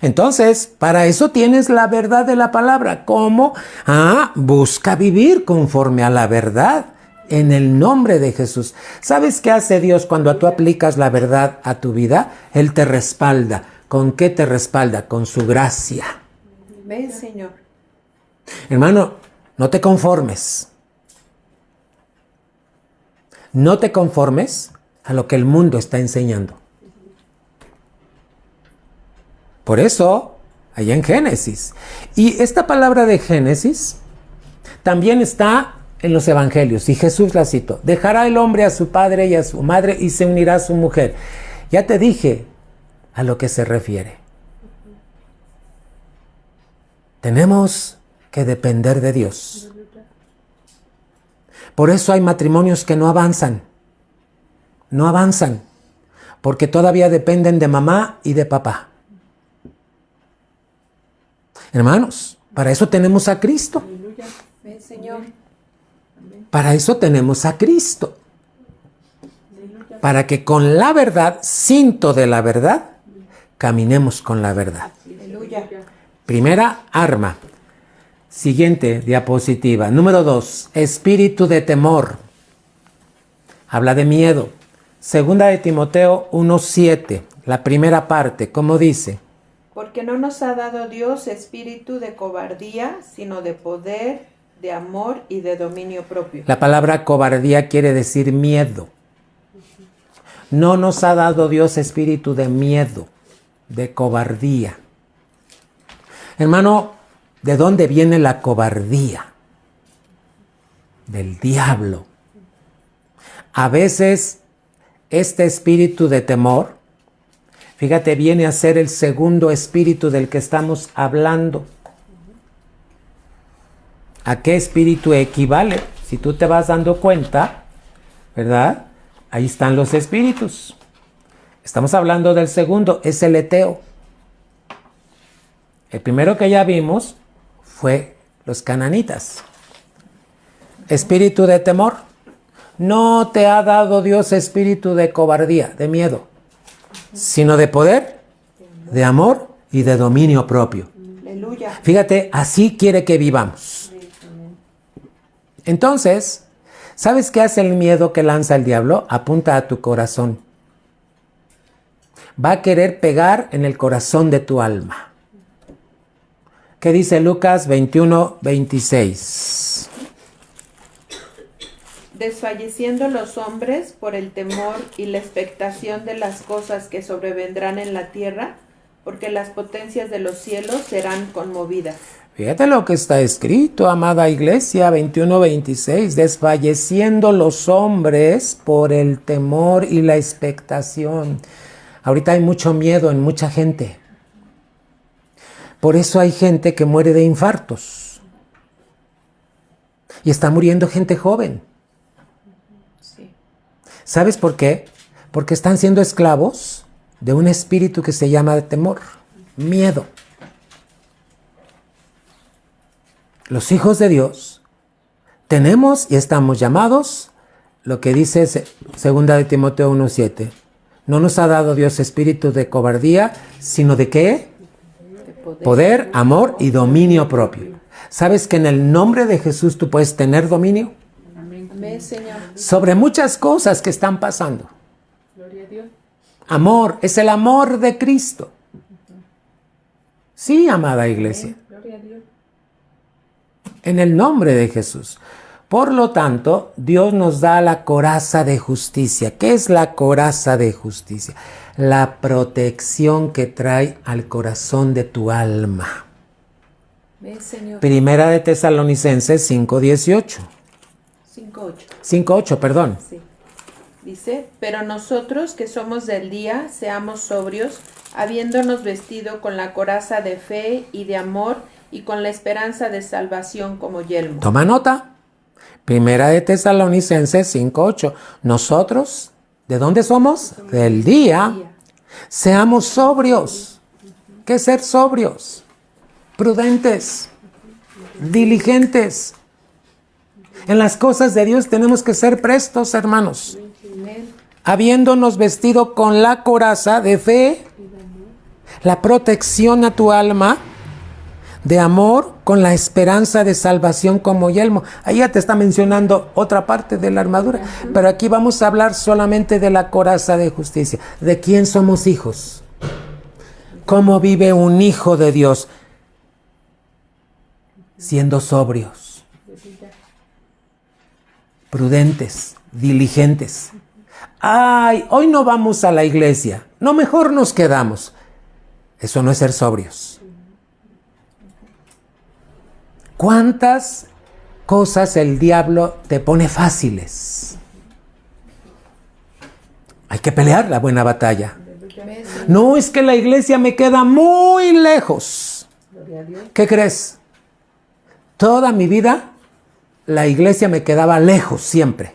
Speaker 1: Entonces, para eso tienes la verdad de la palabra. ¿Cómo? Busca vivir conforme a la verdad en el nombre de Jesús. ¿Sabes qué hace Dios cuando tú aplicas la verdad a tu vida? Él te respalda. ¿Con qué te respalda? Con su gracia.
Speaker 2: Ven, Señor.
Speaker 1: Hermano, no te conformes. No te conformes a lo que el mundo está enseñando. Por eso, allá en Génesis. Y esta palabra de Génesis también está en los evangelios. Y Jesús la citó. Dejará el hombre a su padre y a su madre y se unirá a su mujer. Ya te dije a lo que se refiere. Tenemos que depender de Dios. Por eso hay matrimonios que no avanzan. No avanzan. Porque todavía dependen de mamá y de papá. Hermanos, para eso tenemos a Cristo.
Speaker 2: Ven, Señor.
Speaker 1: Para eso tenemos a Cristo. Para que con la verdad, cinto de la verdad, caminemos con la verdad.
Speaker 2: Aleluya.
Speaker 1: Primera arma. Siguiente diapositiva. Número 2. Espíritu de temor. Habla de miedo. Segunda de Timoteo 1:7. La primera parte. ¿Cómo dice?
Speaker 2: Porque no nos ha dado Dios espíritu de cobardía, sino de poder, de amor y de dominio propio.
Speaker 1: La palabra cobardía quiere decir miedo. No nos ha dado Dios espíritu de miedo, de cobardía. Hermano, ¿de dónde viene la cobardía? Del diablo. A veces este espíritu de temor, fíjate, viene a ser el segundo espíritu del que estamos hablando. ¿A qué espíritu equivale? Si tú te vas dando cuenta, ¿verdad? Ahí están los espíritus. Estamos hablando del segundo, es el eteo. El primero que ya vimos fue los cananitas. Espíritu de temor. No te ha dado Dios espíritu de cobardía, de miedo, sino de poder, de amor y de dominio propio.
Speaker 2: Aleluya.
Speaker 1: Fíjate, así quiere que vivamos. Entonces, ¿sabes qué hace el miedo que lanza el diablo? Apunta a tu corazón. Va a querer pegar en el corazón de tu alma. ¿Qué dice Lucas 21:26?
Speaker 2: Desfalleciendo los hombres por el temor y la expectación de las cosas que sobrevendrán en la tierra, porque las potencias de los cielos serán conmovidas.
Speaker 1: Fíjate lo que está escrito, amada iglesia, 21:26. Desfalleciendo los hombres por el temor y la expectación. Ahorita hay mucho miedo en mucha gente. Por eso hay gente que muere de infartos. Y está muriendo gente joven.
Speaker 2: Sí.
Speaker 1: ¿Sabes por qué? Porque están siendo esclavos de un espíritu que se llama temor, miedo. Los hijos de Dios tenemos y estamos llamados, lo que dice 2 de Timoteo 1:7. No nos ha dado Dios espíritu de cobardía, sino de ¿qué?
Speaker 2: De
Speaker 1: Poder, amor y dominio propio. ¿Sabes que en el nombre de Jesús tú puedes tener dominio?
Speaker 2: Amén, Señor.
Speaker 1: Sobre muchas cosas que están pasando.
Speaker 2: Gloria a Dios.
Speaker 1: Amor, es el amor de Cristo. Sí, amada iglesia.
Speaker 2: Gloria a Dios.
Speaker 1: En el nombre de Jesús. Por lo tanto, Dios nos da la coraza de justicia. ¿Qué es la coraza de justicia? La protección que trae al corazón de tu alma.
Speaker 2: Amén, Señor.
Speaker 1: Primera de Tesalonicenses 5:18.
Speaker 2: 5:8.
Speaker 1: 5:8, perdón.
Speaker 2: Sí. Dice, pero nosotros que somos del día, seamos sobrios, habiéndonos vestido con la coraza de fe y de amor y con la esperanza de salvación como yelmo.
Speaker 1: Toma nota. Primera de Tesalonicenses 5:8. Nosotros, ¿de dónde somos? Del día. Seamos sobrios. ¿Qué es ser sobrios? Prudentes. Diligentes. En las cosas de Dios tenemos que ser prestos, hermanos.
Speaker 2: Amén.
Speaker 1: Habiéndonos vestido con la coraza de fe, la protección a tu alma, de amor, con la esperanza de salvación como yelmo. Ahí ya te está mencionando otra parte de la armadura, pero aquí vamos a hablar solamente de la coraza de justicia. ¿De quién somos hijos? ¿Cómo vive un hijo de Dios? Siendo sobrios, prudentes, diligentes. Ay, hoy no vamos a la iglesia. No, mejor nos quedamos. Eso no es ser sobrios. ¿Cuántas cosas el diablo te pone fáciles? Hay que pelear la buena batalla. No, es que la iglesia me queda muy lejos. ¿Qué crees? Toda mi vida la iglesia me quedaba lejos siempre.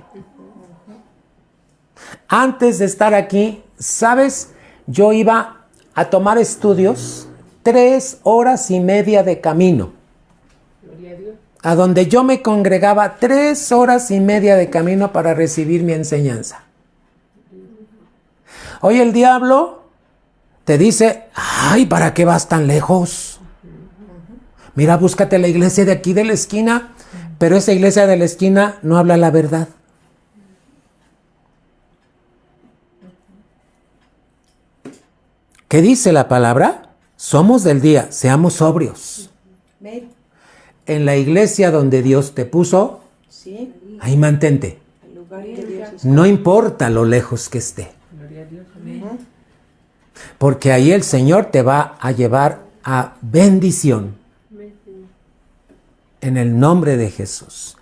Speaker 1: Antes de estar aquí, ¿sabes? Yo iba a tomar estudios 3 horas y media de camino. A donde yo me congregaba 3 horas y media de camino para recibir mi enseñanza. Hoy el diablo te dice, ay, ¿para qué vas tan lejos? Mira, búscate la iglesia de aquí de la esquina, pero esa iglesia de la esquina no habla la verdad. ¿Qué dice la palabra? Somos del día, seamos sobrios.
Speaker 2: Amén.
Speaker 1: En la iglesia donde Dios te puso,
Speaker 2: Sí.
Speaker 1: ahí mantente.
Speaker 2: El lugar que Dios es.
Speaker 1: No importa lo lejos que esté. Porque ahí el Señor te va a llevar a bendición. En el nombre de Jesús.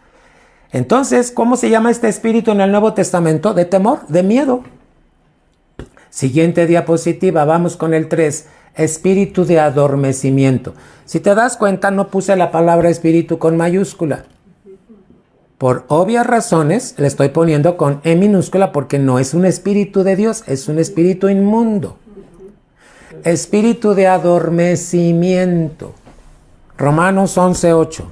Speaker 1: Entonces, ¿cómo se llama este espíritu en el Nuevo Testamento? De temor, de miedo. Siguiente diapositiva, vamos con el 3. Espíritu de adormecimiento. Si te das cuenta, no puse la palabra espíritu con mayúscula. Por obvias razones, le estoy poniendo con E minúscula porque no es un espíritu de Dios, es un espíritu inmundo. Espíritu de adormecimiento. Romanos 11:8.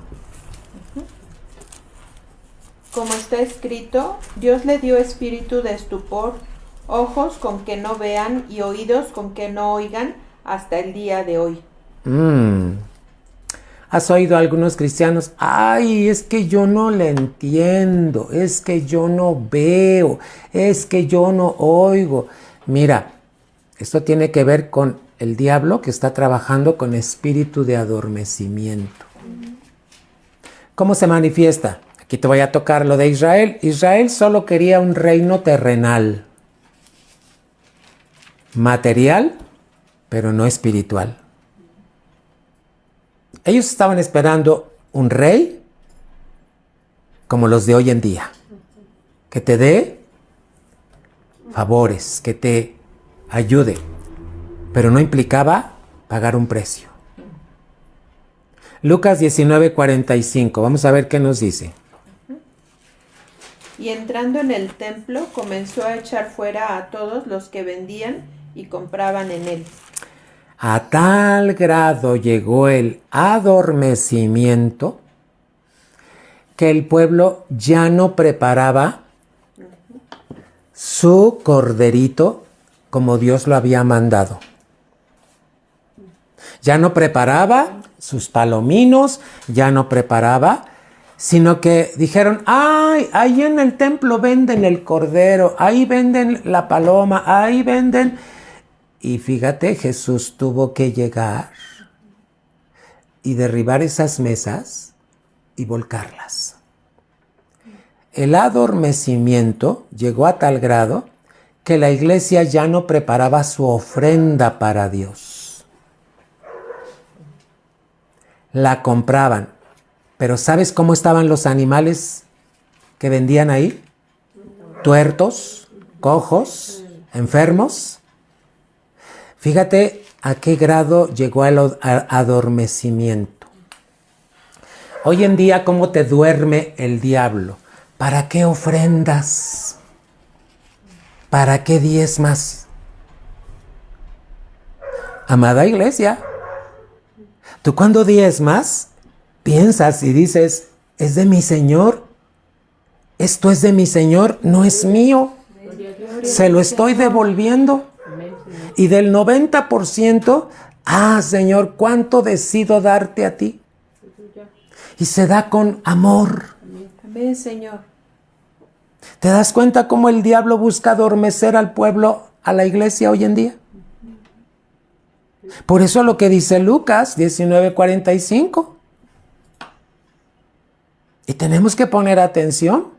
Speaker 2: Como está escrito, Dios le dio espíritu de estupor, ojos con que no vean y oídos con que no oigan hasta el día de hoy.
Speaker 1: ¿Has oído a algunos cristianos? Ay, es que yo no le entiendo, es que yo no veo, es que yo no oigo. Mira, esto tiene que ver con el diablo que está trabajando con espíritu de adormecimiento. ¿Cómo se manifiesta? Aquí te voy a tocar lo de Israel. Israel solo quería un reino terrenal, material, pero no espiritual. Ellos estaban esperando un rey como los de hoy en día, que te dé favores, que te ayude, pero no implicaba pagar un precio. Lucas 19:45, vamos a ver qué nos dice.
Speaker 2: Y entrando en el templo, comenzó a echar fuera a todos los que vendían y compraban en él.
Speaker 1: A tal grado llegó el adormecimiento que el pueblo ya no preparaba su corderito como Dios lo había mandado. Ya no preparaba sus palominos, ya no preparaba, sino que dijeron, ay, ahí en el templo venden el cordero, ahí venden la paloma, ahí venden... Y fíjate, Jesús tuvo que llegar y derribar esas mesas y volcarlas. El adormecimiento llegó a tal grado que la iglesia ya no preparaba su ofrenda para Dios. La compraban. Pero ¿sabes cómo estaban los animales que vendían ahí? Tuertos, cojos, enfermos. Fíjate a qué grado llegó el adormecimiento. Hoy en día, ¿cómo te duerme el diablo? ¿Para qué ofrendas? ¿Para qué diezmas? Amada iglesia, tú cuando diezmas, piensas y dices, es de mi Señor. Esto es de mi Señor, no es mío. Se lo estoy devolviendo. Y del 90%, Señor, ¿cuánto decido darte a ti? Y se da con amor.
Speaker 2: Amén, Señor.
Speaker 1: ¿Te das cuenta cómo el diablo busca adormecer al pueblo, a la iglesia hoy en día? Por eso lo que dice Lucas 19:45. Y tenemos que poner atención.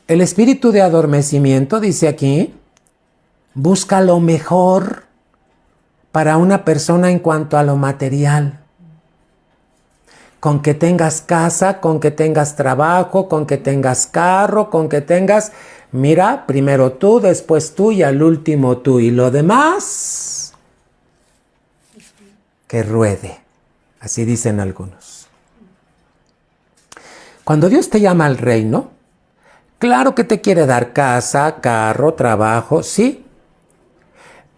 Speaker 1: El espíritu de adormecimiento, dice aquí, busca lo mejor para una persona en cuanto a lo material. Con que tengas casa, con que tengas trabajo, con que tengas carro, con que tengas... Mira, primero tú, después tú y al último tú. Y lo demás, que ruede. Así dicen algunos. Cuando Dios te llama al reino, claro que te quiere dar casa, carro, trabajo, sí.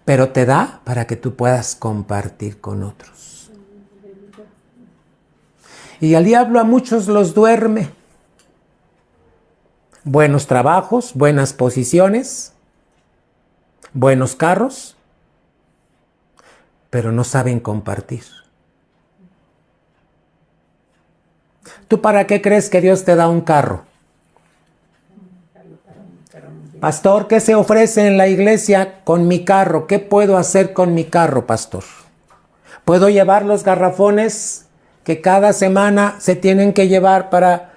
Speaker 1: Pero te da para que tú puedas compartir con otros. Y al diablo a muchos los duerme. Buenos trabajos, buenas posiciones, buenos carros, pero no saben compartir. ¿Tú para qué crees que Dios te da un carro? Pastor, ¿qué se ofrece en la iglesia con mi carro? ¿Qué puedo hacer con mi carro, pastor? ¿Puedo llevar los garrafones que cada semana se tienen que llevar para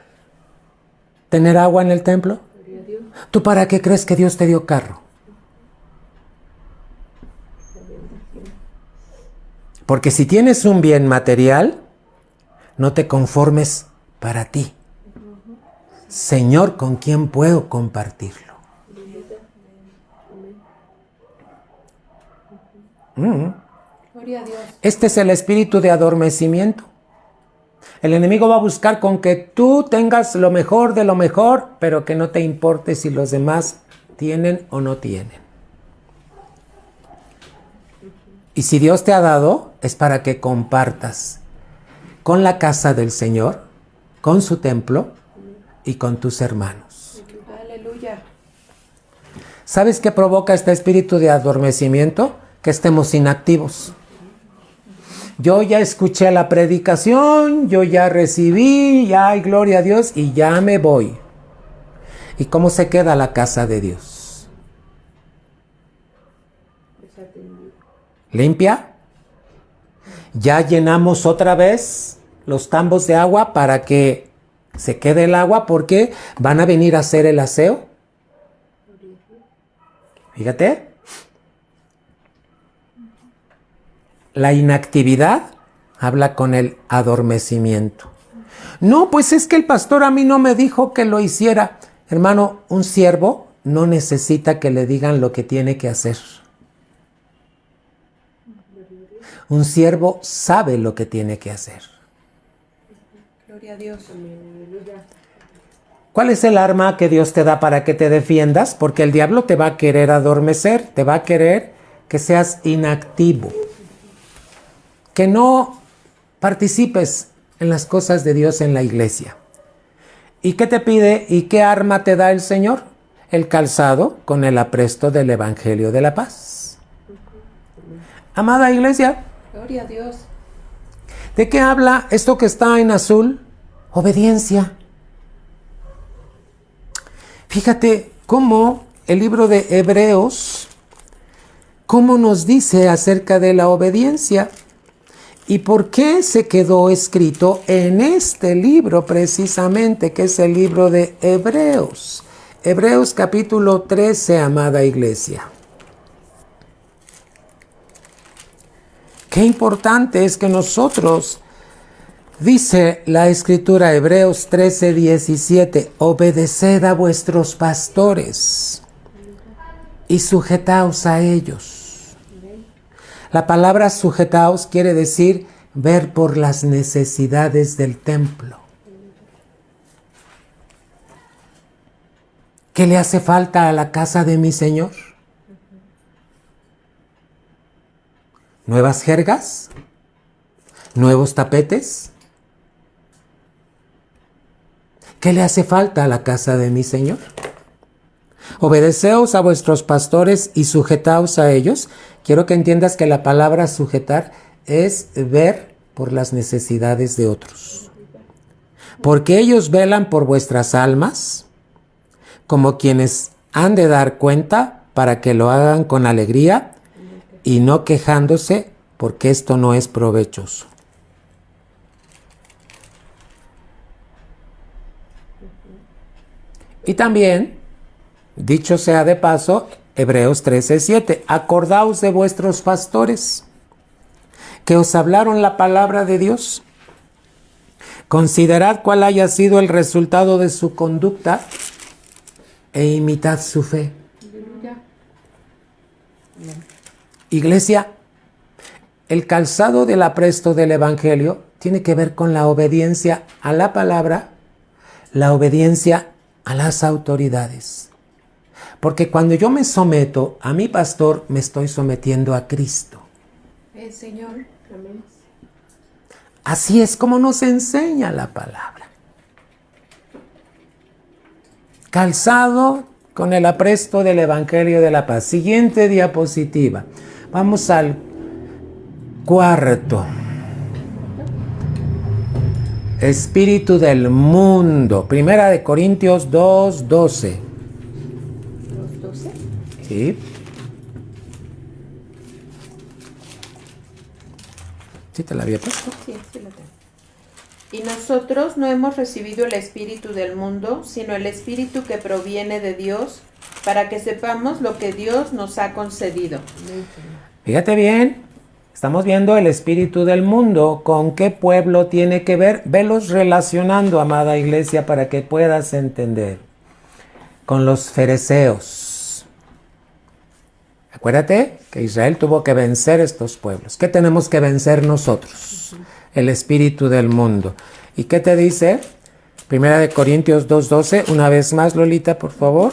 Speaker 1: tener agua en el templo? ¿Tú para qué crees que Dios te dio carro? Porque si tienes un bien material, no te conformes para ti. Señor, ¿con quién puedo compartirlo?
Speaker 2: Gloria a Dios.
Speaker 1: Este es el espíritu de adormecimiento. El enemigo va a buscar con que tú tengas lo mejor de lo mejor, pero que no te importe si los demás tienen o no tienen. Y si Dios te ha dado, es para que compartas con la casa del Señor, con su templo y con tus hermanos.
Speaker 2: Aleluya.
Speaker 1: ¿Sabes qué provoca este espíritu de adormecimiento? Que estemos inactivos. Yo ya escuché la predicación, yo ya recibí, ya hay gloria a Dios y ya me voy. ¿Y cómo se queda la casa de Dios? ¿Limpia? Ya llenamos otra vez los tambos de agua para que se quede el agua, porque van a venir a hacer el aseo. Fíjate. La inactividad habla con el adormecimiento. No, pues es que el pastor a mí no me dijo que lo hiciera. Hermano, un siervo no necesita que le digan lo que tiene que hacer. Un siervo sabe lo que tiene que hacer.
Speaker 2: Gloria a Dios.
Speaker 1: ¿Cuál es el arma que Dios te da para que te defiendas? Porque el diablo te va a querer adormecer, te va a querer que seas inactivo, que no participes en las cosas de Dios en la iglesia. ¿Y qué te pide y qué arma te da el Señor? El calzado con el apresto del Evangelio de la paz. Amada iglesia,
Speaker 2: Gloria a Dios.
Speaker 1: ¿de qué habla esto que está en azul? Obediencia. Fíjate cómo el libro de Hebreos, cómo nos dice acerca de la obediencia y por qué se quedó escrito en este libro precisamente, que es el libro de Hebreos. Hebreos capítulo 13, amada iglesia. Qué importante es que nosotros, dice la escritura, Hebreos 13, 17, obedeced a vuestros pastores y sujetaos a ellos. La palabra sujetaos quiere decir ver por las necesidades del templo. ¿Qué le hace falta a la casa de mi Señor? ¿Nuevas jergas? ¿Nuevos tapetes? ¿Qué le hace falta a la casa de mi Señor? Obedeceos a vuestros pastores y sujetaos a ellos. Quiero que entiendas que la palabra sujetar es ver por las necesidades de otros. Porque ellos velan por vuestras almas, como quienes han de dar cuenta, para que lo hagan con alegría y no quejándose, porque esto no es provechoso. Y también, dicho sea de paso, Hebreos 13:7, acordaos de vuestros pastores, que os hablaron la palabra de Dios. Considerad cuál haya sido el resultado de su conducta e imitad su fe. Iglesia, el calzado del apresto del Evangelio tiene que ver con la obediencia a la palabra, la obediencia a las autoridades. Porque cuando yo me someto a mi pastor, me estoy sometiendo a Cristo.
Speaker 2: Señor. Amén.
Speaker 1: Así es como nos enseña la palabra. Calzado con el apresto del Evangelio de la paz. Siguiente diapositiva. Vamos al cuarto. Espíritu del mundo. Primera de Corintios 2:12.
Speaker 2: ¿2:12?
Speaker 1: Sí. ¿Sí te la había puesto?
Speaker 2: Sí, sí lo tengo. Y nosotros no hemos recibido el espíritu del mundo, sino el espíritu que proviene de Dios, para que sepamos lo que Dios nos ha concedido.
Speaker 1: Fíjate bien, estamos viendo el espíritu del mundo. ¿Con qué pueblo tiene que ver? Velos relacionando, amada iglesia, para que puedas entender. Con los fereceos. Acuérdate que Israel tuvo que vencer estos pueblos. ¿Qué tenemos que vencer nosotros? El espíritu del mundo. ¿Y qué te dice? Primera de Corintios 2:12. Una vez más, Lolita, por favor.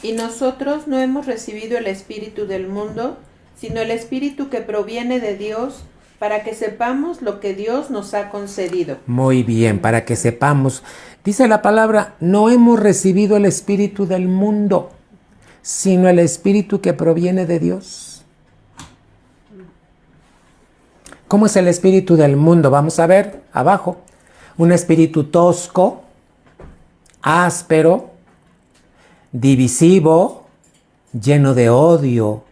Speaker 2: Y nosotros no hemos recibido el espíritu del mundo, sino el espíritu que proviene de Dios, para que sepamos lo que Dios nos ha concedido.
Speaker 1: Muy bien, para que sepamos. Dice la palabra, no hemos recibido el espíritu del mundo, sino el espíritu que proviene de Dios. ¿Cómo es el espíritu del mundo? Vamos a ver abajo. Un espíritu tosco, áspero, divisivo, lleno de odio.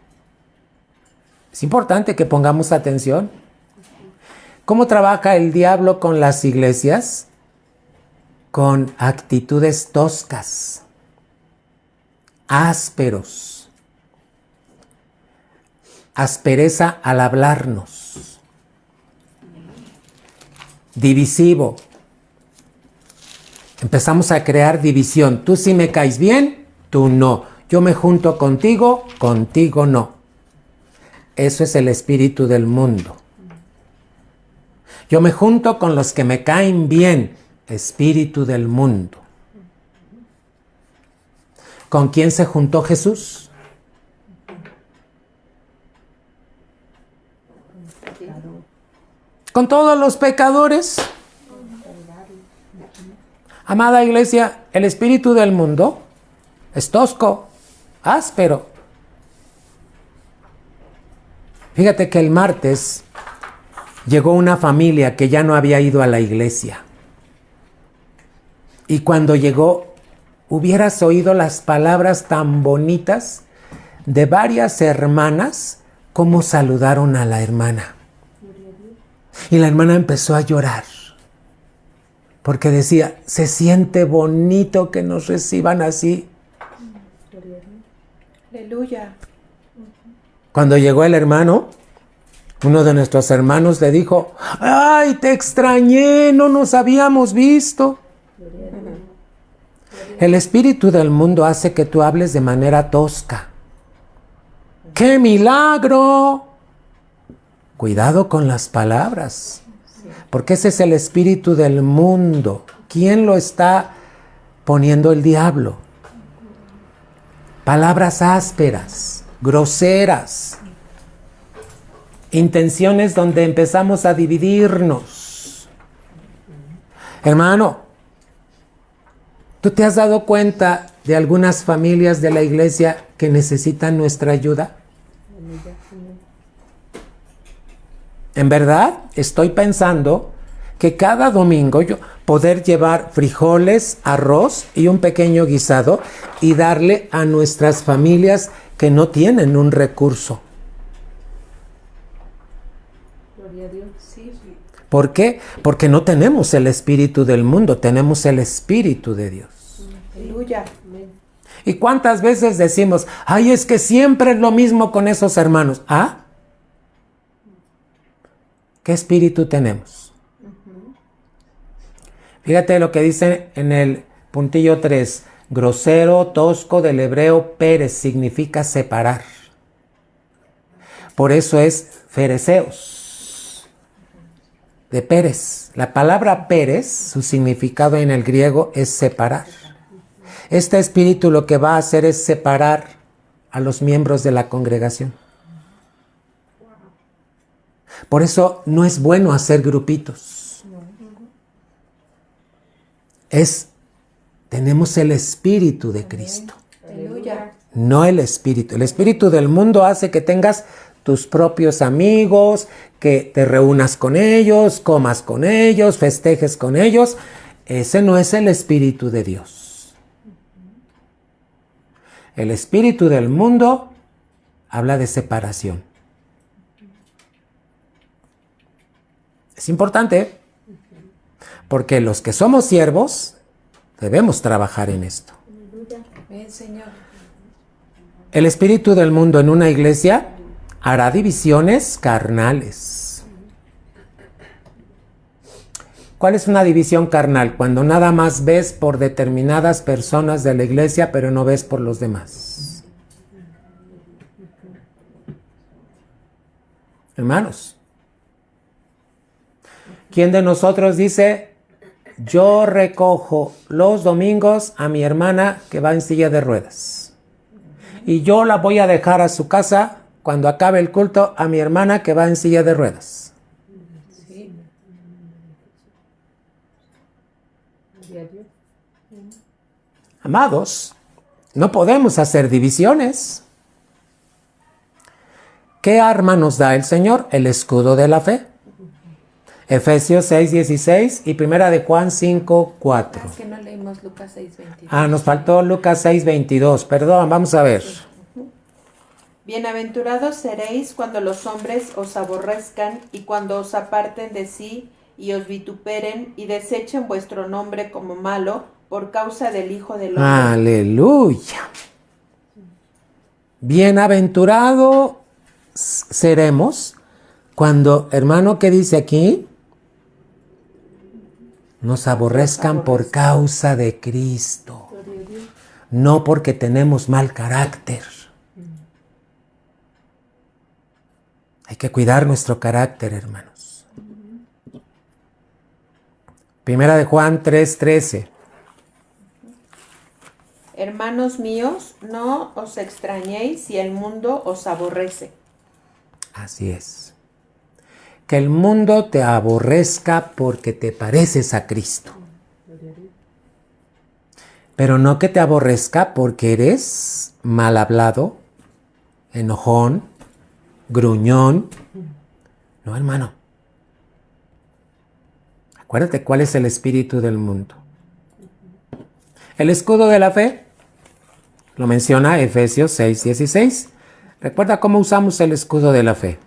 Speaker 1: Es importante que pongamos atención. ¿Cómo trabaja el diablo con las iglesias? Con actitudes toscas, ásperos, aspereza al hablarnos, divisivo. Empezamos a crear división. Tú sí me caes bien, tú no. Yo me junto contigo, contigo no. Eso es el espíritu del mundo. Yo me junto con los que me caen bien, espíritu del mundo. ¿Con quién se juntó Jesús? Con todos los pecadores. Amada iglesia, el espíritu del mundo es tosco, áspero. Fíjate que el martes llegó una familia que ya no había ido a la iglesia. Y cuando llegó, hubieras oído las palabras tan bonitas de varias hermanas, cómo saludaron a la hermana. Y la hermana empezó a llorar, porque decía, se siente bonito que nos reciban así.
Speaker 2: Aleluya.
Speaker 1: Cuando llegó el hermano, uno de nuestros hermanos le dijo, ¡ay, te extrañé! No nos habíamos visto. El espíritu del mundo hace que tú hables de manera tosca. ¡Qué milagro! Cuidado con las palabras, porque ese es el espíritu del mundo. ¿Quién lo está poniendo? El diablo. Palabras ásperas, groseras, intenciones donde empezamos a dividirnos. Hermano, ¿tú te has dado cuenta de algunas familias de la iglesia que necesitan nuestra ayuda? En verdad, estoy pensando que cada domingo yo poder llevar frijoles, arroz y un pequeño guisado y darle a nuestras familias que no tienen un recurso.
Speaker 2: Gloria a Dios, sí.
Speaker 1: ¿Por qué? Porque no tenemos el espíritu del mundo, tenemos el espíritu de Dios.
Speaker 2: Aleluya.
Speaker 1: ¿Y cuántas veces decimos, ay, es que siempre es lo mismo con esos hermanos? ¿Ah? ¿Qué espíritu tenemos? Fíjate lo que dice en el puntillo 3. Grosero, tosco, del hebreo Pérez, significa separar. Por eso es fereceos, de Pérez. La palabra Pérez, su significado en el griego es separar. Este espíritu lo que va a hacer es separar a los miembros de la congregación. Por eso no es bueno hacer grupitos. Tenemos el espíritu de Cristo.
Speaker 2: Aleluya.
Speaker 1: No el espíritu. El espíritu del mundo hace que tengas tus propios amigos, que te reúnas con ellos, comas con ellos, festejes con ellos. Ese no es el espíritu de Dios. El espíritu del mundo habla de separación. Es importante, porque los que somos siervos debemos trabajar en esto.
Speaker 2: Ven, Señor.
Speaker 1: El espíritu del mundo en una iglesia hará divisiones carnales. ¿Cuál es una división carnal? Cuando nada más ves por determinadas personas de la iglesia, pero no ves por los demás. Hermanos, ¿quién de nosotros dice, yo recojo los domingos a mi hermana que va en silla de ruedas? Y yo la voy a dejar a su casa cuando acabe el culto a mi hermana que va en silla de ruedas.
Speaker 2: Sí.
Speaker 1: Amados, no podemos hacer divisiones. ¿Qué arma nos da el Señor? El escudo de la fe. Efesios 6:16 y Primera de Juan 5:4.
Speaker 2: Es que no leímos Lucas 6:22.
Speaker 1: Nos faltó Lucas 6:22. Perdón, vamos a ver.
Speaker 2: Bienaventurados seréis cuando los hombres os aborrezcan y cuando os aparten de sí y os vituperen y desechen vuestro nombre como malo por causa del Hijo del Hombre.
Speaker 1: Aleluya. Bienaventurados seremos cuando, hermano, ¿qué dice aquí? Nos aborrezcan por causa de Cristo, no porque tenemos mal carácter. Hay que cuidar nuestro carácter, hermanos. Primera de Juan 3:13.
Speaker 2: Hermanos míos, no os extrañéis si el mundo os aborrece.
Speaker 1: Así es. Que el mundo te aborrezca porque te pareces a Cristo. Pero no que te aborrezca porque eres mal hablado, enojón, gruñón. No, hermano. Acuérdate cuál es el espíritu del mundo. El escudo de la fe lo menciona Efesios 6:16. Recuerda cómo usamos el escudo de la fe.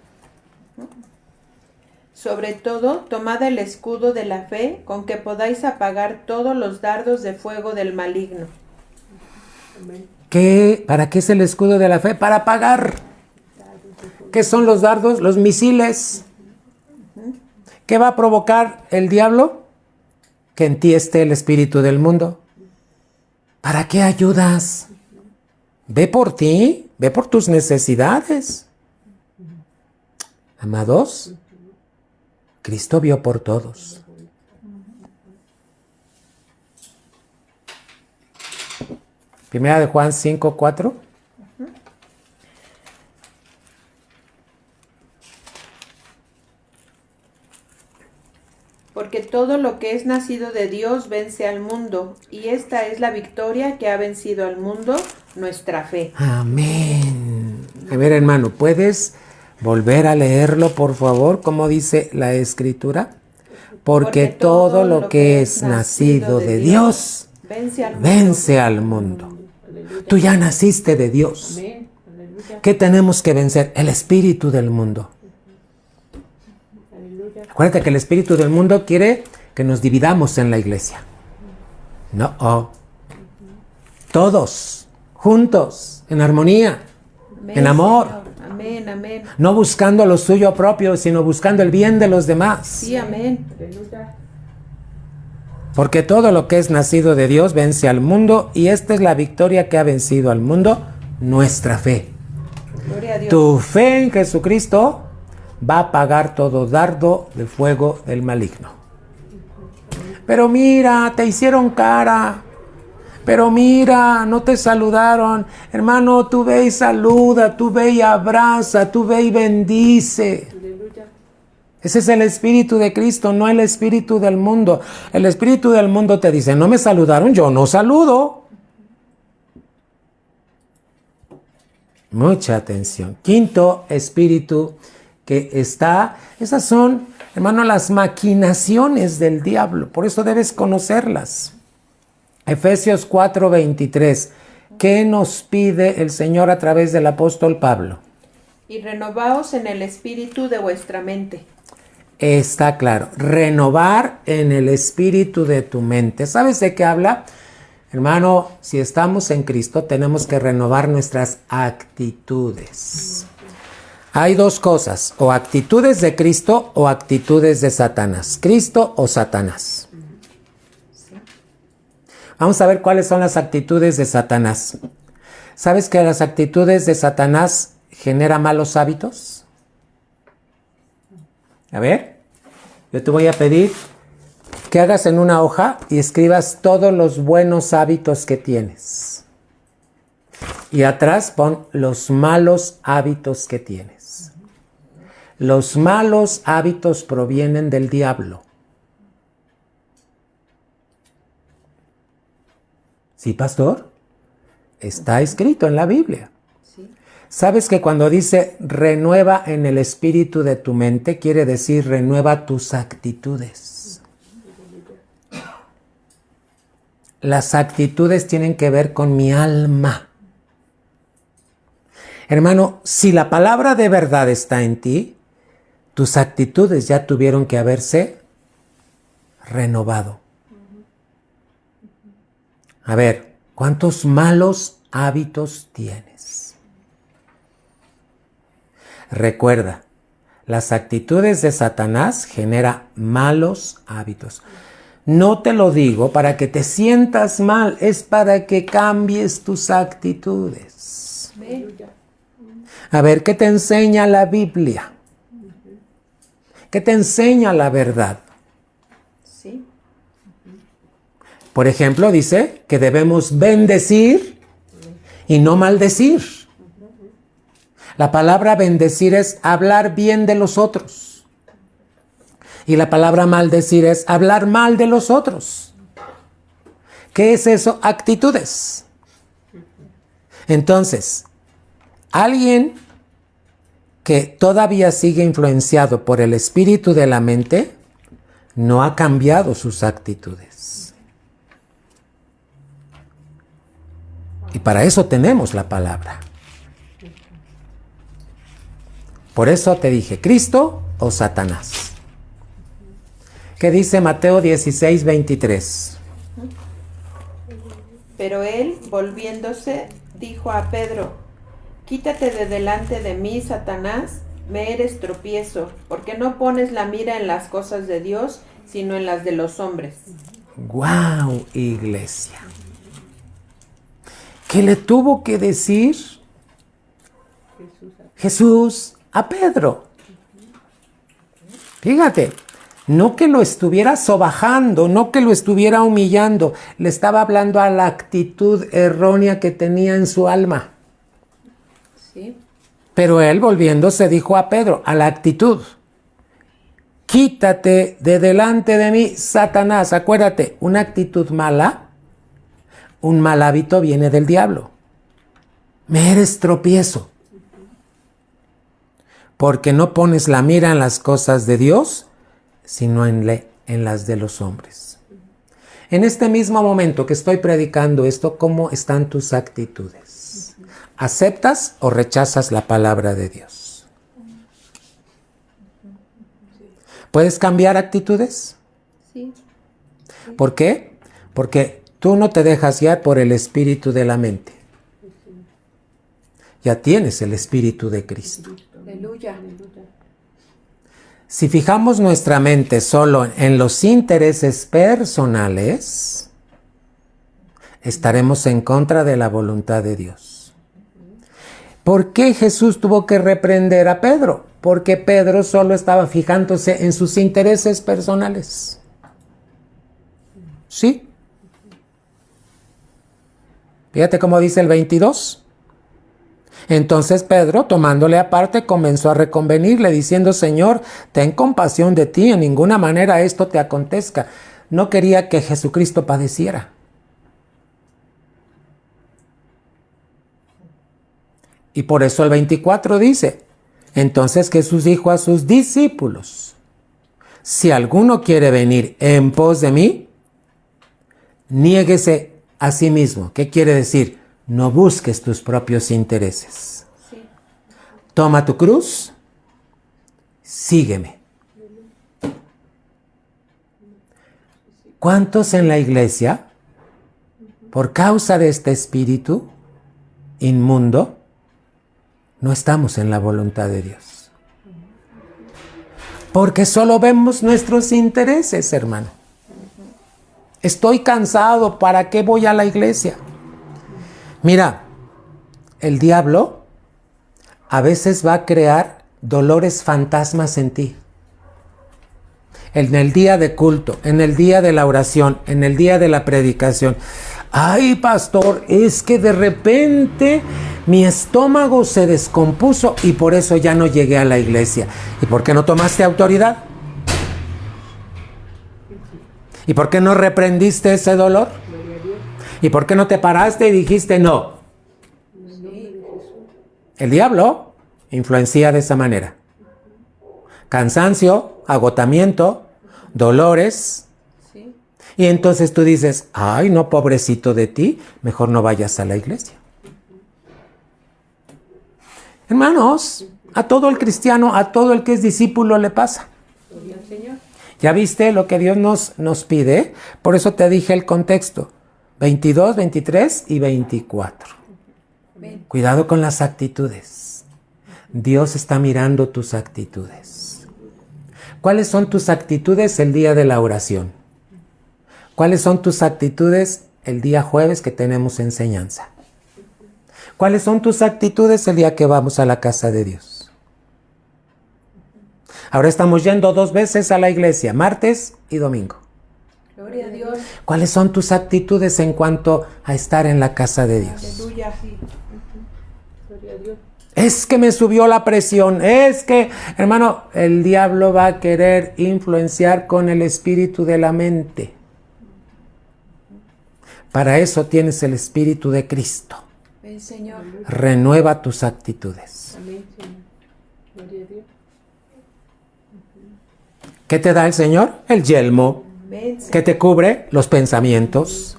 Speaker 2: Sobre todo, tomad el escudo de la fe, con que podáis apagar todos los dardos de fuego del maligno.
Speaker 1: ¿Para qué es el escudo de la fe? Para apagar. ¿Qué son los dardos? Los misiles. ¿Qué va a provocar el diablo? Que en ti esté el espíritu del mundo. ¿Para qué ayudas? Ve por ti, ve por tus necesidades. Amados, Cristo vio por todos. Primera de Juan 5:4.
Speaker 2: Porque todo lo que es nacido de Dios vence al mundo, y esta es la victoria que ha vencido al mundo, nuestra fe.
Speaker 1: Amén. A ver, hermano, ¿puedes volver a leerlo, por favor? ¿Cómo dice la Escritura? Porque todo lo que es nacido de Dios vence al mundo. Tú ya naciste de Dios. ¿Qué tenemos que vencer? El espíritu del mundo. Acuérdate que el espíritu del mundo quiere que nos dividamos en la iglesia. No. Todos, juntos, en armonía, en amor.
Speaker 2: Señor. Amén, amén.
Speaker 1: No buscando lo suyo propio, sino buscando el bien de los demás.
Speaker 2: Sí, amén.
Speaker 1: Porque todo lo que es nacido de Dios vence al mundo, y esta es la victoria que ha vencido al mundo, nuestra fe.
Speaker 2: Gloria a Dios.
Speaker 1: Tu fe en Jesucristo va a apagar todo dardo de fuego del maligno. Pero mira, te hicieron cara. Pero mira, no te saludaron. Hermano, tú ve y saluda, tú ve y abraza, tú ve y bendice. Ese es el espíritu de Cristo, no el espíritu del mundo. El espíritu del mundo te dice, no me saludaron, yo no saludo. Mucha atención. Quinto espíritu que está, esas son, hermano, las maquinaciones del diablo. Por eso debes conocerlas. Efesios 4:23. ¿Qué nos pide el Señor a través del apóstol Pablo?
Speaker 2: Y renovaos en el espíritu de vuestra mente.
Speaker 1: Está claro. Renovar en el espíritu de tu mente. ¿Sabes de qué habla? Hermano, si estamos en Cristo, tenemos que renovar nuestras actitudes. Hay dos cosas, o actitudes de Cristo o actitudes de Satanás. Cristo o Satanás. Vamos a ver cuáles son las actitudes de Satanás. ¿Sabes que las actitudes de Satanás generan malos hábitos? A ver, yo te voy a pedir que hagas en una hoja y escribas todos los buenos hábitos que tienes. Y atrás pon los malos hábitos que tienes. Los malos hábitos provienen del diablo. ¿Sí, pastor? Está escrito en la Biblia.
Speaker 2: Sí.
Speaker 1: ¿Sabes que cuando dice renueva en el espíritu de tu mente, quiere decir renueva tus actitudes? Las actitudes tienen que ver con mi alma. Hermano, si la palabra de verdad está en ti, tus actitudes ya tuvieron que haberse renovado. A ver, ¿cuántos malos hábitos tienes? Recuerda, las actitudes de Satanás generan malos hábitos. No te lo digo para que te sientas mal, es para que cambies tus actitudes. A ver, ¿qué te enseña la Biblia? ¿Qué te enseña la verdad?
Speaker 2: Sí.
Speaker 1: Por ejemplo, dice que debemos bendecir y no maldecir. La palabra bendecir es hablar bien de los otros. Y la palabra maldecir es hablar mal de los otros. ¿Qué es eso? Actitudes. Entonces, alguien que todavía sigue influenciado por el espíritu de la mente, no ha cambiado sus actitudes. Y para eso tenemos la palabra. Por eso te dije, ¿Cristo o Satanás? ¿Qué dice Mateo 16, 23?
Speaker 2: Pero él, volviéndose, dijo a Pedro: quítate de delante de mí, Satanás, me eres tropiezo, porque no pones la mira en las cosas de Dios, sino en las de los hombres.
Speaker 1: ¡Guau, iglesia! ¿Qué le tuvo que decir Jesús a Pedro? Fíjate, no que lo estuviera sobajando, no que lo estuviera humillando, le estaba hablando a la actitud errónea que tenía en su alma.
Speaker 2: Sí.
Speaker 1: Pero él, volviéndose, dijo a Pedro, a la actitud: quítate de delante de mí, Satanás. Acuérdate, una actitud mala, un mal hábito viene del diablo. Me eres tropiezo. Porque no pones la mira en las cosas de Dios, sino en las de los hombres. En este mismo momento que estoy predicando esto, ¿cómo están tus actitudes? ¿Aceptas o rechazas la palabra de Dios? ¿Puedes cambiar actitudes?
Speaker 2: Sí.
Speaker 1: ¿Por qué? Porque tú no te dejas guiar por el espíritu de la mente. Ya tienes el espíritu de Cristo.
Speaker 2: Aleluya.
Speaker 1: Si fijamos nuestra mente solo en los intereses personales, estaremos en contra de la voluntad de Dios. ¿Por qué Jesús tuvo que reprender a Pedro? Porque Pedro solo estaba fijándose en sus intereses personales. ¿Sí? Fíjate cómo dice el 22. Entonces Pedro, tomándole aparte, comenzó a reconvenirle, diciendo: Señor, ten compasión de ti, en ninguna manera esto te acontezca. No quería que Jesucristo padeciera. Y por eso el 24 dice: entonces Jesús dijo a sus discípulos: si alguno quiere venir en pos de mí, niéguese a sí mismo. ¿Qué quiere decir? No busques tus propios intereses.
Speaker 2: Sí.
Speaker 1: Toma tu cruz, sígueme. ¿Cuántos en la iglesia, por causa de este espíritu inmundo, no estamos en la voluntad de Dios? Porque solo vemos nuestros intereses, hermano. Estoy cansado, ¿para qué voy a la iglesia? Mira, el diablo a veces va a crear dolores fantasmas en ti. En el día de culto, en el día de la oración, en el día de la predicación. Ay, pastor, es que de repente mi estómago se descompuso y por eso ya no llegué a la iglesia. ¿Y por qué no tomaste autoridad? ¿Y por qué no reprendiste ese dolor? ¿Y por qué no te paraste y dijiste no? El diablo influencia de esa manera. Cansancio, agotamiento, dolores.
Speaker 2: Sí.
Speaker 1: Y entonces tú dices, ay, no, pobrecito de ti, mejor no vayas a la iglesia. Hermanos, a todo el cristiano, a todo el que es discípulo le pasa. ¿Ya viste lo que Dios nos pide? Por eso te dije el contexto. 22, 23 y 24. Cuidado con las actitudes. Dios está mirando tus actitudes. ¿Cuáles son tus actitudes el día de la oración? ¿Cuáles son tus actitudes el día jueves que tenemos enseñanza? ¿Cuáles son tus actitudes el día que vamos a la casa de Dios? Ahora estamos yendo 2 veces a la iglesia, martes y domingo.
Speaker 2: Gloria a Dios.
Speaker 1: ¿Cuáles son tus actitudes en cuanto a estar en la casa de Dios?
Speaker 2: Aleluya. Gloria a Dios.
Speaker 1: Es que me subió la presión, es que, hermano, el diablo va a querer influenciar con el espíritu de la mente. Para eso tienes el espíritu de Cristo.
Speaker 2: Ven, Señor.
Speaker 1: Renueva tus actitudes.
Speaker 2: Amén, Señor. Gloria a Dios.
Speaker 1: ¿Qué te da el Señor? El yelmo.
Speaker 2: Ven, Señor.
Speaker 1: ¿Qué te cubre? Los pensamientos.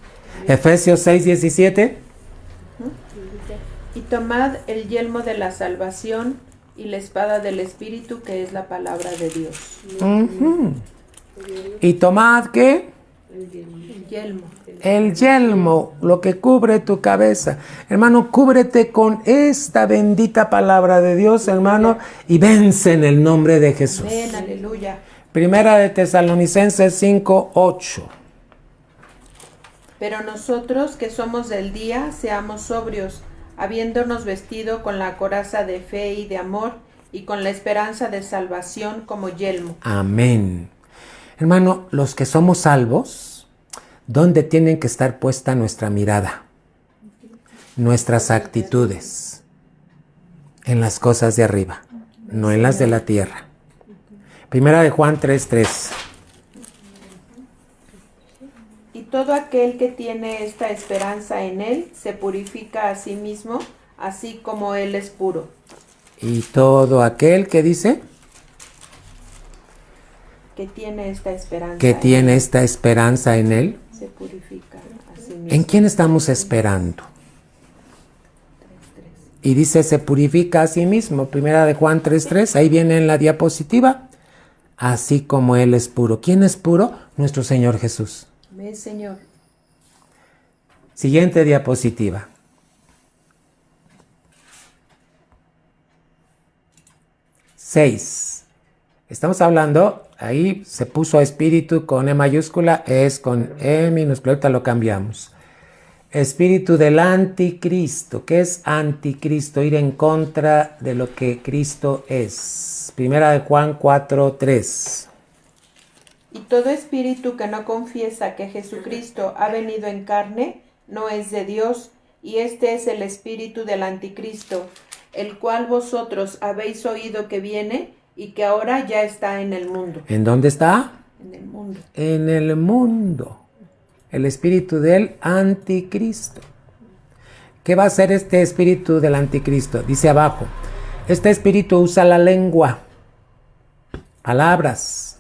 Speaker 1: Efesios 6:17.
Speaker 2: Y tomad el yelmo de la salvación y la espada del Espíritu, que es la palabra de Dios.
Speaker 1: Uh-huh. ¿Y tomad qué?
Speaker 2: El yelmo.
Speaker 1: El yelmo, lo que cubre tu cabeza. Hermano, cúbrete con esta bendita palabra de Dios, hermano, y vence en el nombre de Jesús.
Speaker 2: Amén, aleluya.
Speaker 1: Primera de Tesalonicenses 5:8.
Speaker 2: Pero nosotros que somos del día, seamos sobrios, habiéndonos vestido con la coraza de fe y de amor, y con la esperanza de salvación como yelmo.
Speaker 1: Amén. Hermano, los que somos salvos, ¿dónde tienen que estar puesta nuestra mirada? Nuestras actitudes. En las cosas de arriba, no en las de la tierra. Primera de Juan 3:3.
Speaker 2: Y todo aquel que tiene esta esperanza en él, se purifica a sí mismo, así como él es puro.
Speaker 1: Y todo aquel que dice
Speaker 2: Que tiene esta esperanza.
Speaker 1: que tiene esta esperanza en él.
Speaker 2: Se purifica a sí mismo.
Speaker 1: ¿En quién estamos esperando? Y dice, se purifica a sí mismo. Primera de Juan 3:3, ahí viene en la diapositiva. Así como Él es puro. ¿Quién es puro? Nuestro Señor Jesús.
Speaker 2: Amén, Señor.
Speaker 1: Siguiente diapositiva. Seis. Estamos hablando, ahí se puso espíritu con E mayúscula, es con E minúscula, ahorita lo cambiamos. Espíritu del anticristo. ¿Qué es anticristo? Ir en contra de lo que Cristo es. Primera de Juan 4:3.
Speaker 2: Y todo espíritu que no confiesa que Jesucristo ha venido en carne, no es de Dios, y este es el espíritu del anticristo, el cual vosotros habéis oído que viene y que ahora ya está en el mundo.
Speaker 1: ¿En dónde está?
Speaker 2: En el mundo.
Speaker 1: En el mundo. El espíritu del anticristo. ¿Qué va a hacer este espíritu del anticristo? Dice abajo, este espíritu usa la lengua, palabras,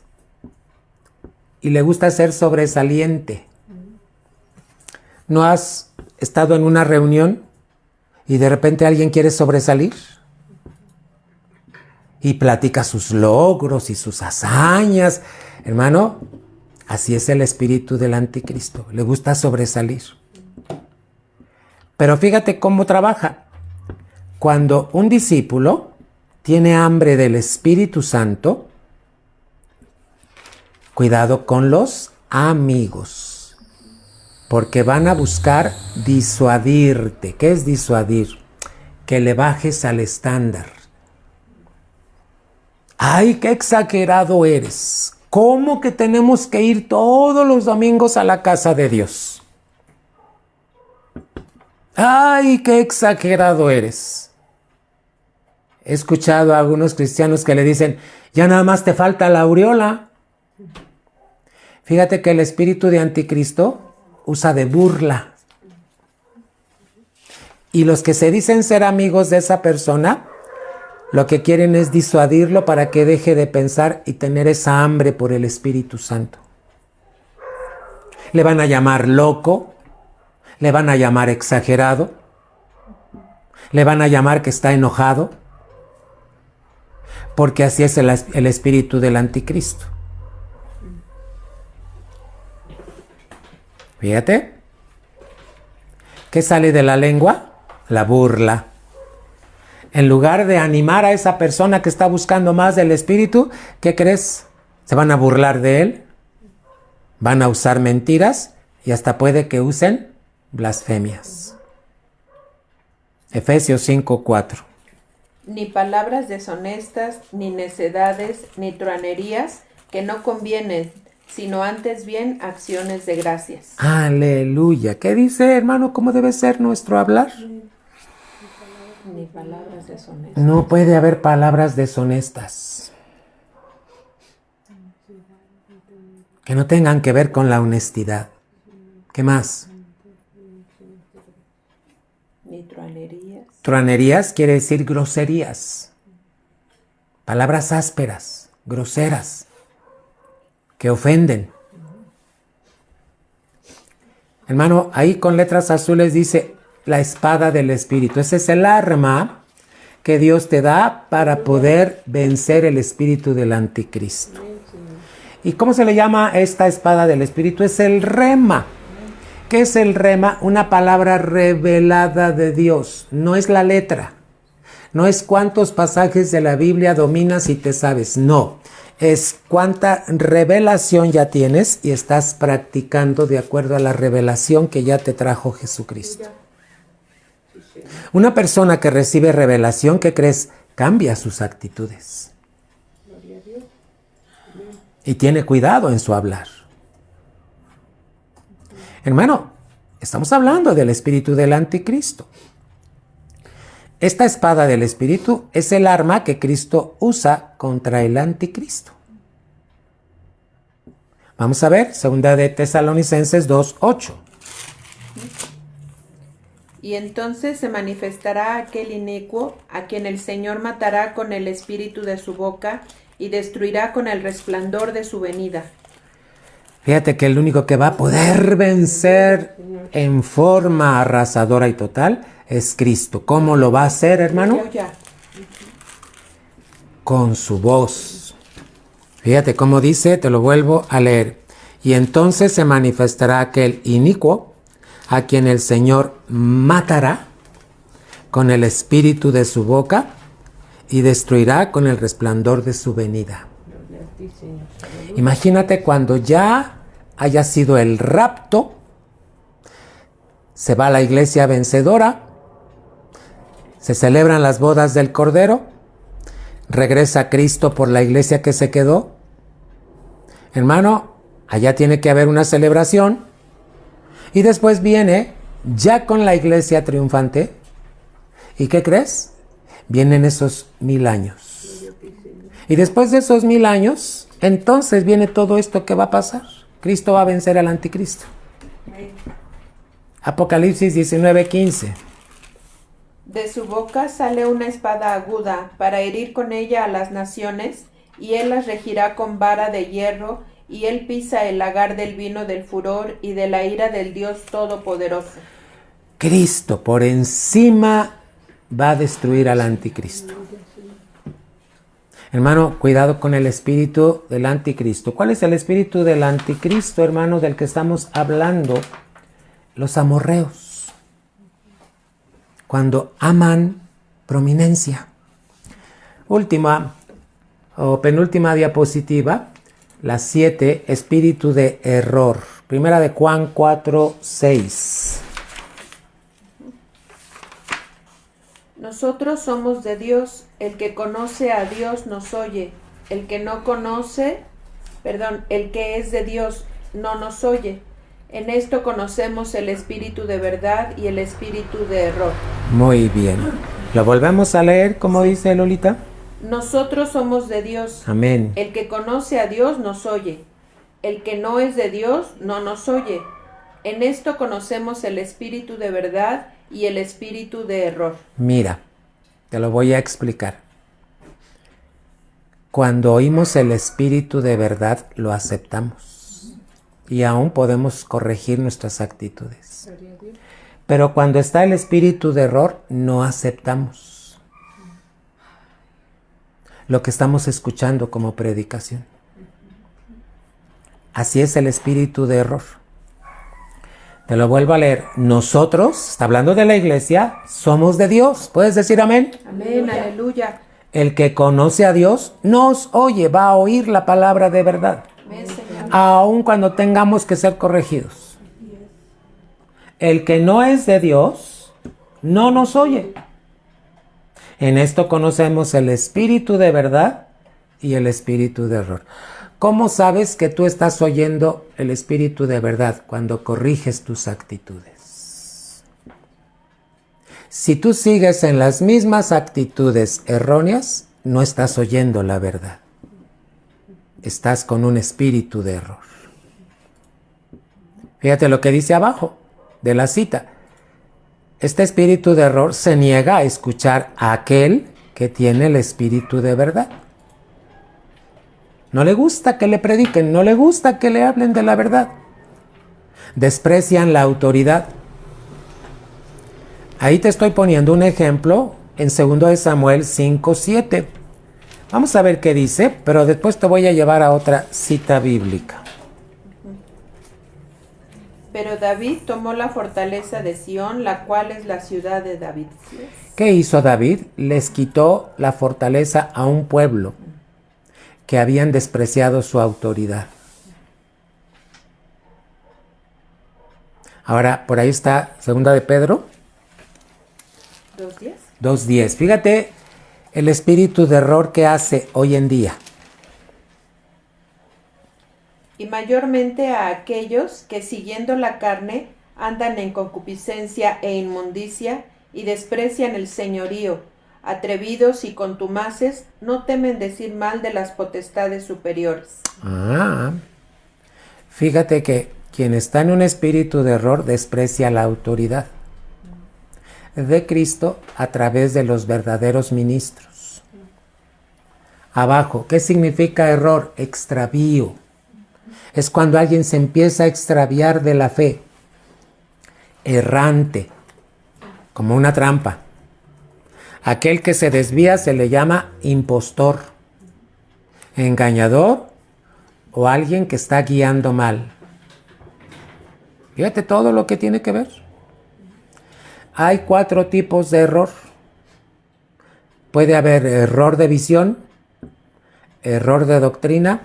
Speaker 1: y le gusta ser sobresaliente. ¿No has estado en una reunión y de repente alguien quiere sobresalir? Y platica sus logros y sus hazañas. Hermano, así es el espíritu del anticristo. Le gusta sobresalir. Pero fíjate cómo trabaja. Cuando un discípulo tiene hambre del Espíritu Santo, cuidado con los amigos, porque van a buscar disuadirte. ¿Qué es disuadir? Que le bajes al estándar. ¡Ay, qué exagerado eres! ¿Cómo que tenemos que ir todos los domingos a la casa de Dios? ¡Ay, qué exagerado eres! He escuchado a algunos cristianos que le dicen, ya nada más te falta la aureola. Fíjate que el espíritu de anticristo usa de burla. Y los que se dicen ser amigos de esa persona, lo que quieren es disuadirlo para que deje de pensar y tener esa hambre por el Espíritu Santo. Le van a llamar loco, le van a llamar exagerado, le van a llamar que está enojado, porque así es el espíritu del anticristo. Fíjate, ¿qué sale de la lengua? La burla. En lugar de animar a esa persona que está buscando más del espíritu, ¿qué crees? Se van a burlar de él, van a usar mentiras y hasta puede que usen blasfemias. Efesios 5:4.
Speaker 2: Ni palabras deshonestas, ni necedades, ni truanerías, que no convienen, sino antes bien acciones de gracias.
Speaker 1: Aleluya. ¿Qué dice, hermano? ¿Cómo debe ser nuestro hablar?
Speaker 2: Ni palabras deshonestas.
Speaker 1: No puede haber palabras deshonestas que no tengan que ver con la honestidad. ¿Qué más?
Speaker 2: Ni truanerías.
Speaker 1: Truanerías quiere decir groserías. Palabras ásperas, groseras, que ofenden. Hermano, ahí con letras azules dice la espada del Espíritu. Ese es el arma que Dios te da para poder vencer el espíritu del anticristo. ¿Y cómo se le llama esta espada del Espíritu? Es el rema. ¿Qué es el rema? Una palabra revelada de Dios. No es la letra. No es cuántos pasajes de la Biblia dominas y te sabes. No. Es cuánta revelación ya tienes y estás practicando de acuerdo a la revelación que ya te trajo Jesucristo. Una persona que recibe revelación, ¿qué crees? Cambia sus actitudes. Y tiene cuidado en su hablar. Hermano, estamos hablando del espíritu del anticristo. Esta espada del espíritu es el arma que Cristo usa contra el anticristo. Vamos a ver, 2 de Tesalonicenses 2:8.
Speaker 2: Y entonces se manifestará aquel inicuo, a quien el Señor matará con el espíritu de su boca y destruirá con el resplandor de su venida.
Speaker 1: Fíjate que el único que va a poder vencer en forma arrasadora y total es Cristo. ¿Cómo lo va a hacer, hermano? Con su voz. Fíjate cómo dice, te lo vuelvo a leer. Y entonces se manifestará aquel inicuo, a quien el Señor matará con el espíritu de su boca y destruirá con el resplandor de su venida. Imagínate cuando ya haya sido el rapto, se va a la iglesia vencedora, se celebran las bodas del Cordero, regresa Cristo por la iglesia que se quedó. Hermano, allá tiene que haber una celebración y después viene ya con la iglesia triunfante. ¿Y qué crees? Vienen esos 1000 años. Y después de esos 1000 años, entonces viene todo esto que va a pasar. Cristo va a vencer al anticristo. Apocalipsis 19:15.
Speaker 2: De su boca sale una espada aguda para herir con ella a las naciones, y él las regirá con vara de hierro, y él pisa el lagar del vino del furor y de la ira del Dios Todopoderoso.
Speaker 1: Cristo por encima va a destruir al anticristo. Hermano, cuidado con el espíritu del anticristo. ¿Cuál es el espíritu del anticristo, hermano, del que estamos hablando? Los amorreos. Cuando aman prominencia. Última o penúltima diapositiva, la 7, espíritu de error. Primera de Juan 4:6.
Speaker 2: Nosotros somos de Dios, el que conoce a Dios nos oye, el que es de Dios no nos oye. En esto conocemos el espíritu de verdad y el espíritu de error.
Speaker 1: Muy bien. ¿Lo volvemos a leer, como dice Lolita?
Speaker 2: Nosotros somos de Dios.
Speaker 1: Amén.
Speaker 2: El que conoce a Dios nos oye. El que no es de Dios no nos oye. En esto conocemos el espíritu de verdad y el espíritu de error.
Speaker 1: Mira, te lo voy a explicar. Cuando oímos el espíritu de verdad, lo aceptamos. Y aún podemos corregir nuestras actitudes. Pero cuando está el espíritu de error, no aceptamos lo que estamos escuchando como predicación. Así es el espíritu de error. Te lo vuelvo a leer. Nosotros, está hablando de la iglesia, somos de Dios. ¿Puedes decir amén?
Speaker 2: Amén, aleluya.
Speaker 1: El que conoce a Dios nos oye, va a oír la palabra de verdad.
Speaker 2: Amén, Señor.
Speaker 1: Aun cuando tengamos que ser corregidos. El que no es de Dios no nos oye. En esto conocemos el espíritu de verdad y el espíritu de error. ¿Cómo sabes que tú estás oyendo el espíritu de verdad? Cuando corriges tus actitudes. Si tú sigues en las mismas actitudes erróneas, no estás oyendo la verdad. Estás con un espíritu de error. Fíjate lo que dice abajo de la cita. Este espíritu de error se niega a escuchar a aquel que tiene el espíritu de verdad. No le gusta que le prediquen, no le gusta que le hablen de la verdad. Desprecian la autoridad. Ahí te estoy poniendo un ejemplo en 2 de Samuel 5:7. Vamos a ver qué dice, pero después te voy a llevar a otra cita bíblica.
Speaker 2: Pero David tomó la fortaleza de Sión, la cual es la ciudad de David.
Speaker 1: ¿Qué hizo David? Les quitó la fortaleza a un pueblo que habían despreciado su autoridad. Ahora, por ahí está 2 de Pedro
Speaker 2: 2:10.
Speaker 1: 2:10. Fíjate el espíritu de error que hace hoy en día.
Speaker 2: Y mayormente a aquellos que siguiendo la carne andan en concupiscencia e inmundicia y desprecian el señorío, atrevidos y contumaces, no temen decir mal de las potestades superiores.
Speaker 1: Fíjate que quien está en un espíritu de error desprecia la autoridad de Cristo a través de los verdaderos ministros. Abajo, ¿qué significa error? Extravío. Es cuando alguien se empieza a extraviar de la fe. Errante, como una trampa. Aquel que se desvía se le llama impostor, engañador o alguien que está guiando mal. Fíjate todo lo que tiene que ver. Hay 4 tipos de error. Puede haber error de visión, error de doctrina,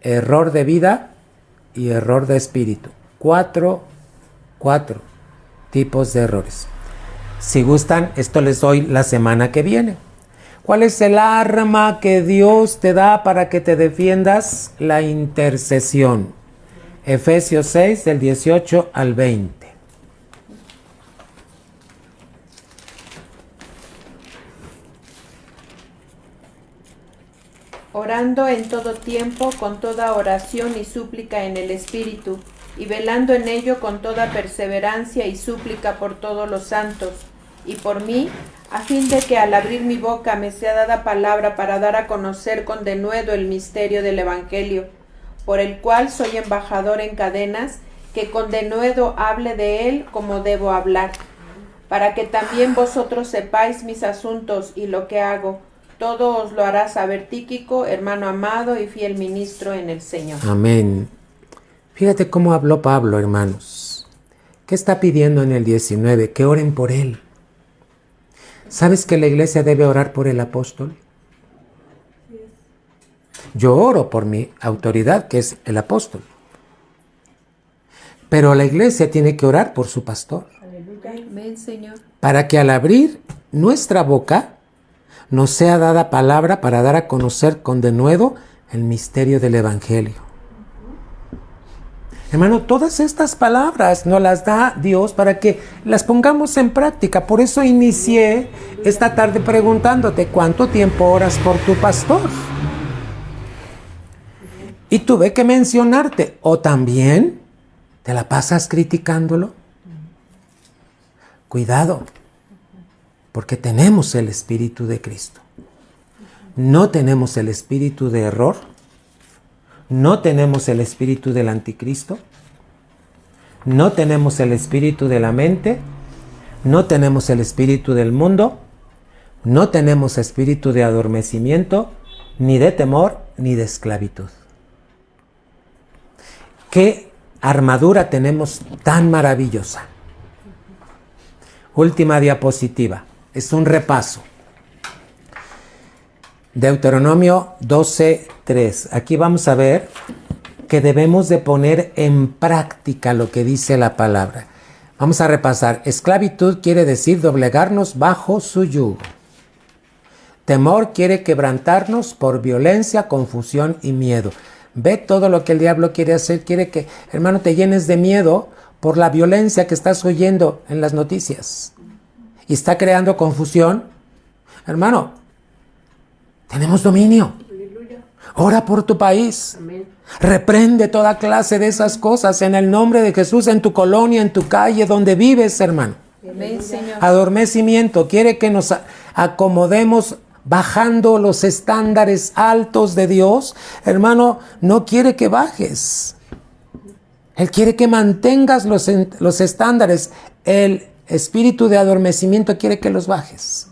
Speaker 1: error de vida y error de espíritu. 4 tipos de errores. Si gustan, esto les doy la semana que viene. ¿Cuál es el arma que Dios te da para que te defiendas? La intercesión. Efesios 6, del 18 al 20.
Speaker 2: Orando en todo tiempo, con toda oración y súplica en el Espíritu, y velando en ello con toda perseverancia y súplica por todos los santos, y por mí, a fin de que al abrir mi boca me sea dada palabra para dar a conocer con denuedo el misterio del Evangelio, por el cual soy embajador en cadenas, que con denuedo hable de él como debo hablar, para que también vosotros sepáis mis asuntos y lo que hago. Todo os lo hará saber Tíquico, hermano amado y fiel ministro en el Señor.
Speaker 1: Amén. Fíjate cómo habló Pablo, hermanos. ¿Qué está pidiendo en el 19? Que oren por él. ¿Sabes que la iglesia debe orar por el apóstol? Yo oro por mi autoridad, que es el apóstol. Pero la iglesia tiene que orar por su pastor.
Speaker 2: Amén, Señor.
Speaker 1: Para que al abrir nuestra boca nos sea dada palabra para dar a conocer con denuedo el misterio del Evangelio. Hermano, todas estas palabras nos las da Dios para que las pongamos en práctica. Por eso inicié esta tarde preguntándote ¿cuánto tiempo oras por tu pastor? Y tuve que mencionarte, o también te la pasas criticándolo. Cuidado, porque tenemos el Espíritu de Cristo. No tenemos el espíritu de error, no tenemos el espíritu del anticristo, no tenemos el espíritu de la mente, no tenemos el espíritu del mundo, no tenemos espíritu de adormecimiento, ni de temor, ni de esclavitud. ¿Qué armadura tenemos tan maravillosa? Última diapositiva, es un repaso. Deuteronomio 12:3. Aquí vamos a ver que debemos de poner en práctica lo que dice la palabra. Vamos a repasar. Esclavitud quiere decir doblegarnos bajo su yugo. Temor quiere quebrantarnos por violencia, confusión y miedo. Ve todo lo que el diablo quiere hacer. Quiere que, hermano, te llenes de miedo por la violencia que estás oyendo en las noticias. Y está creando confusión. Hermano, tenemos dominio. Ora por tu país. Amén. Reprende toda clase de esas cosas en el nombre de Jesús, en tu colonia, en tu calle, donde vives, hermano.
Speaker 2: Amén, Señor.
Speaker 1: Adormecimiento quiere que nos acomodemos bajando los estándares altos de Dios. Hermano, no quiere que bajes. Él quiere que mantengas los estándares. El espíritu de adormecimiento quiere que los bajes.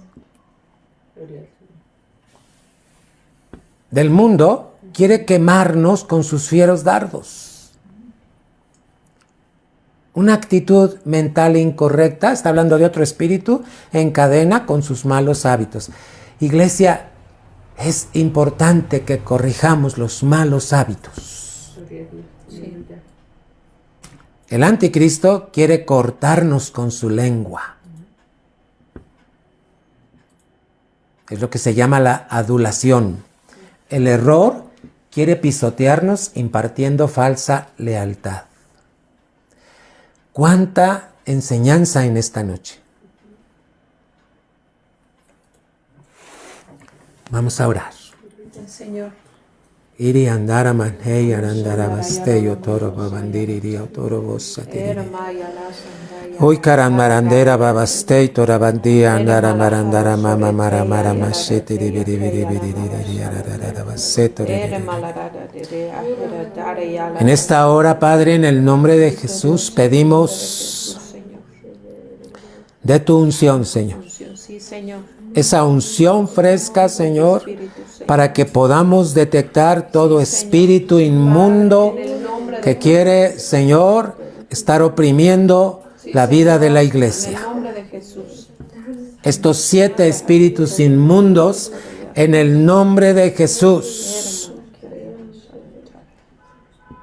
Speaker 1: Del mundo quiere quemarnos con sus fieros dardos. Una actitud mental incorrecta, está hablando de otro espíritu, encadena con sus malos hábitos. Iglesia, es importante que corrijamos los malos hábitos. El anticristo quiere cortarnos con su lengua. Es lo que se llama la adulación. El error quiere pisotearnos impartiendo falsa lealtad. ¿Cuánta enseñanza en esta noche? Vamos a orar.
Speaker 2: Señor.
Speaker 1: Iri andara manhei arandara basteyo toro babandiri rio toro bosatiri. Hoy karamarandera babastei tora bandia andara marandara mama mara mara mashete biri biri biri biri ararara baseto. En esta hora, Padre, en el nombre de Jesús, pedimos de tu unción, Señor. Esa unción fresca, Señor, para que podamos detectar todo espíritu inmundo que quiere, Señor, estar oprimiendo la vida de la iglesia. Estos 7 espíritus inmundos, en el nombre de Jesús.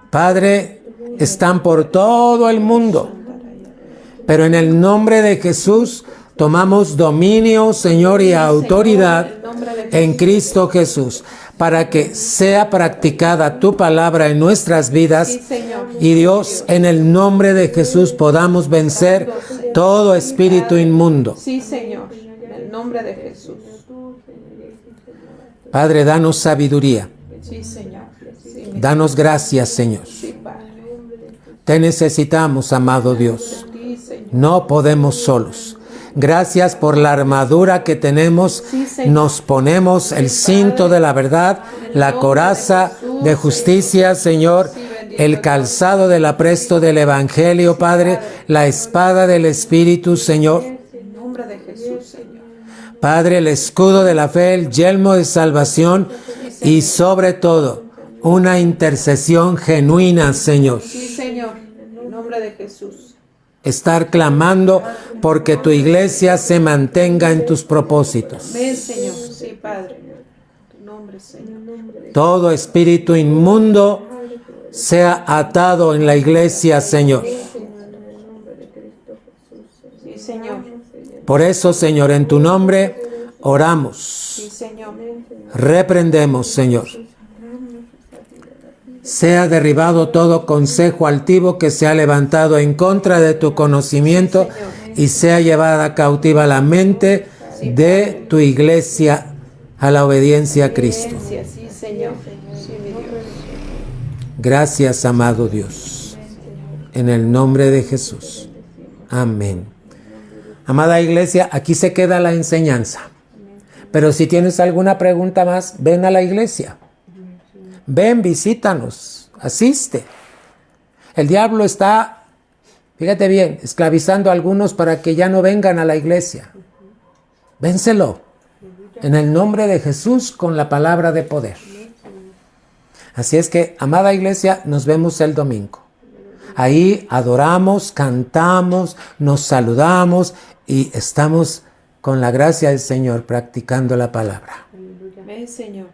Speaker 1: Padre, están por todo el mundo, pero en el nombre de Jesús tomamos dominio, Señor, y autoridad en Cristo Jesús, para que sea practicada tu palabra en nuestras vidas. Y Dios, en el nombre de Jesús, podamos vencer todo espíritu inmundo.
Speaker 2: Sí, Señor, en el nombre de Jesús.
Speaker 1: Padre, danos sabiduría.
Speaker 2: Sí, Señor.
Speaker 1: Danos gracias, Señor.
Speaker 2: Sí, Padre.
Speaker 1: Te necesitamos, amado Dios. No podemos solos. Gracias por la armadura que tenemos. Nos ponemos el cinto de la verdad, la coraza de justicia, Señor, el calzado del apresto del Evangelio, Padre, la espada del Espíritu, Señor. Padre, el escudo de la fe, el yelmo de salvación y sobre todo una intercesión genuina, Señor.
Speaker 2: Sí, Señor, en el nombre de Jesús.
Speaker 1: Estar clamando porque tu iglesia se mantenga en tus propósitos.
Speaker 2: Amén, Señor. Sí, Padre. Tu nombre, Señor.
Speaker 1: Todo espíritu inmundo sea atado en la iglesia, Señor.
Speaker 2: Sí, Señor.
Speaker 1: Por eso, Señor, en tu nombre oramos.
Speaker 2: Sí, Señor.
Speaker 1: Reprendemos, Señor. Sea derribado todo consejo altivo que se ha levantado en contra de tu conocimiento y sea llevada cautiva la mente de tu iglesia a la obediencia a Cristo.
Speaker 2: Sí, Señor. Sí, mi Dios.
Speaker 1: Gracias, amado Dios. En el nombre de Jesús. Amén. Amada iglesia, aquí se queda la enseñanza. Pero si tienes alguna pregunta más, ven a la iglesia. Ven, visítanos, asiste. El diablo está, fíjate bien, esclavizando a algunos para que ya no vengan a la iglesia. Vénselo. En el nombre de Jesús, con la palabra de poder. Así es que, amada iglesia, nos vemos el domingo. Ahí adoramos, cantamos, nos saludamos y estamos con la gracia del Señor practicando la palabra.
Speaker 2: Amén, Señor.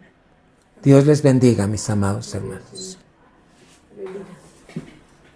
Speaker 1: Dios les bendiga, mis amados hermanos.
Speaker 3: Aleluya.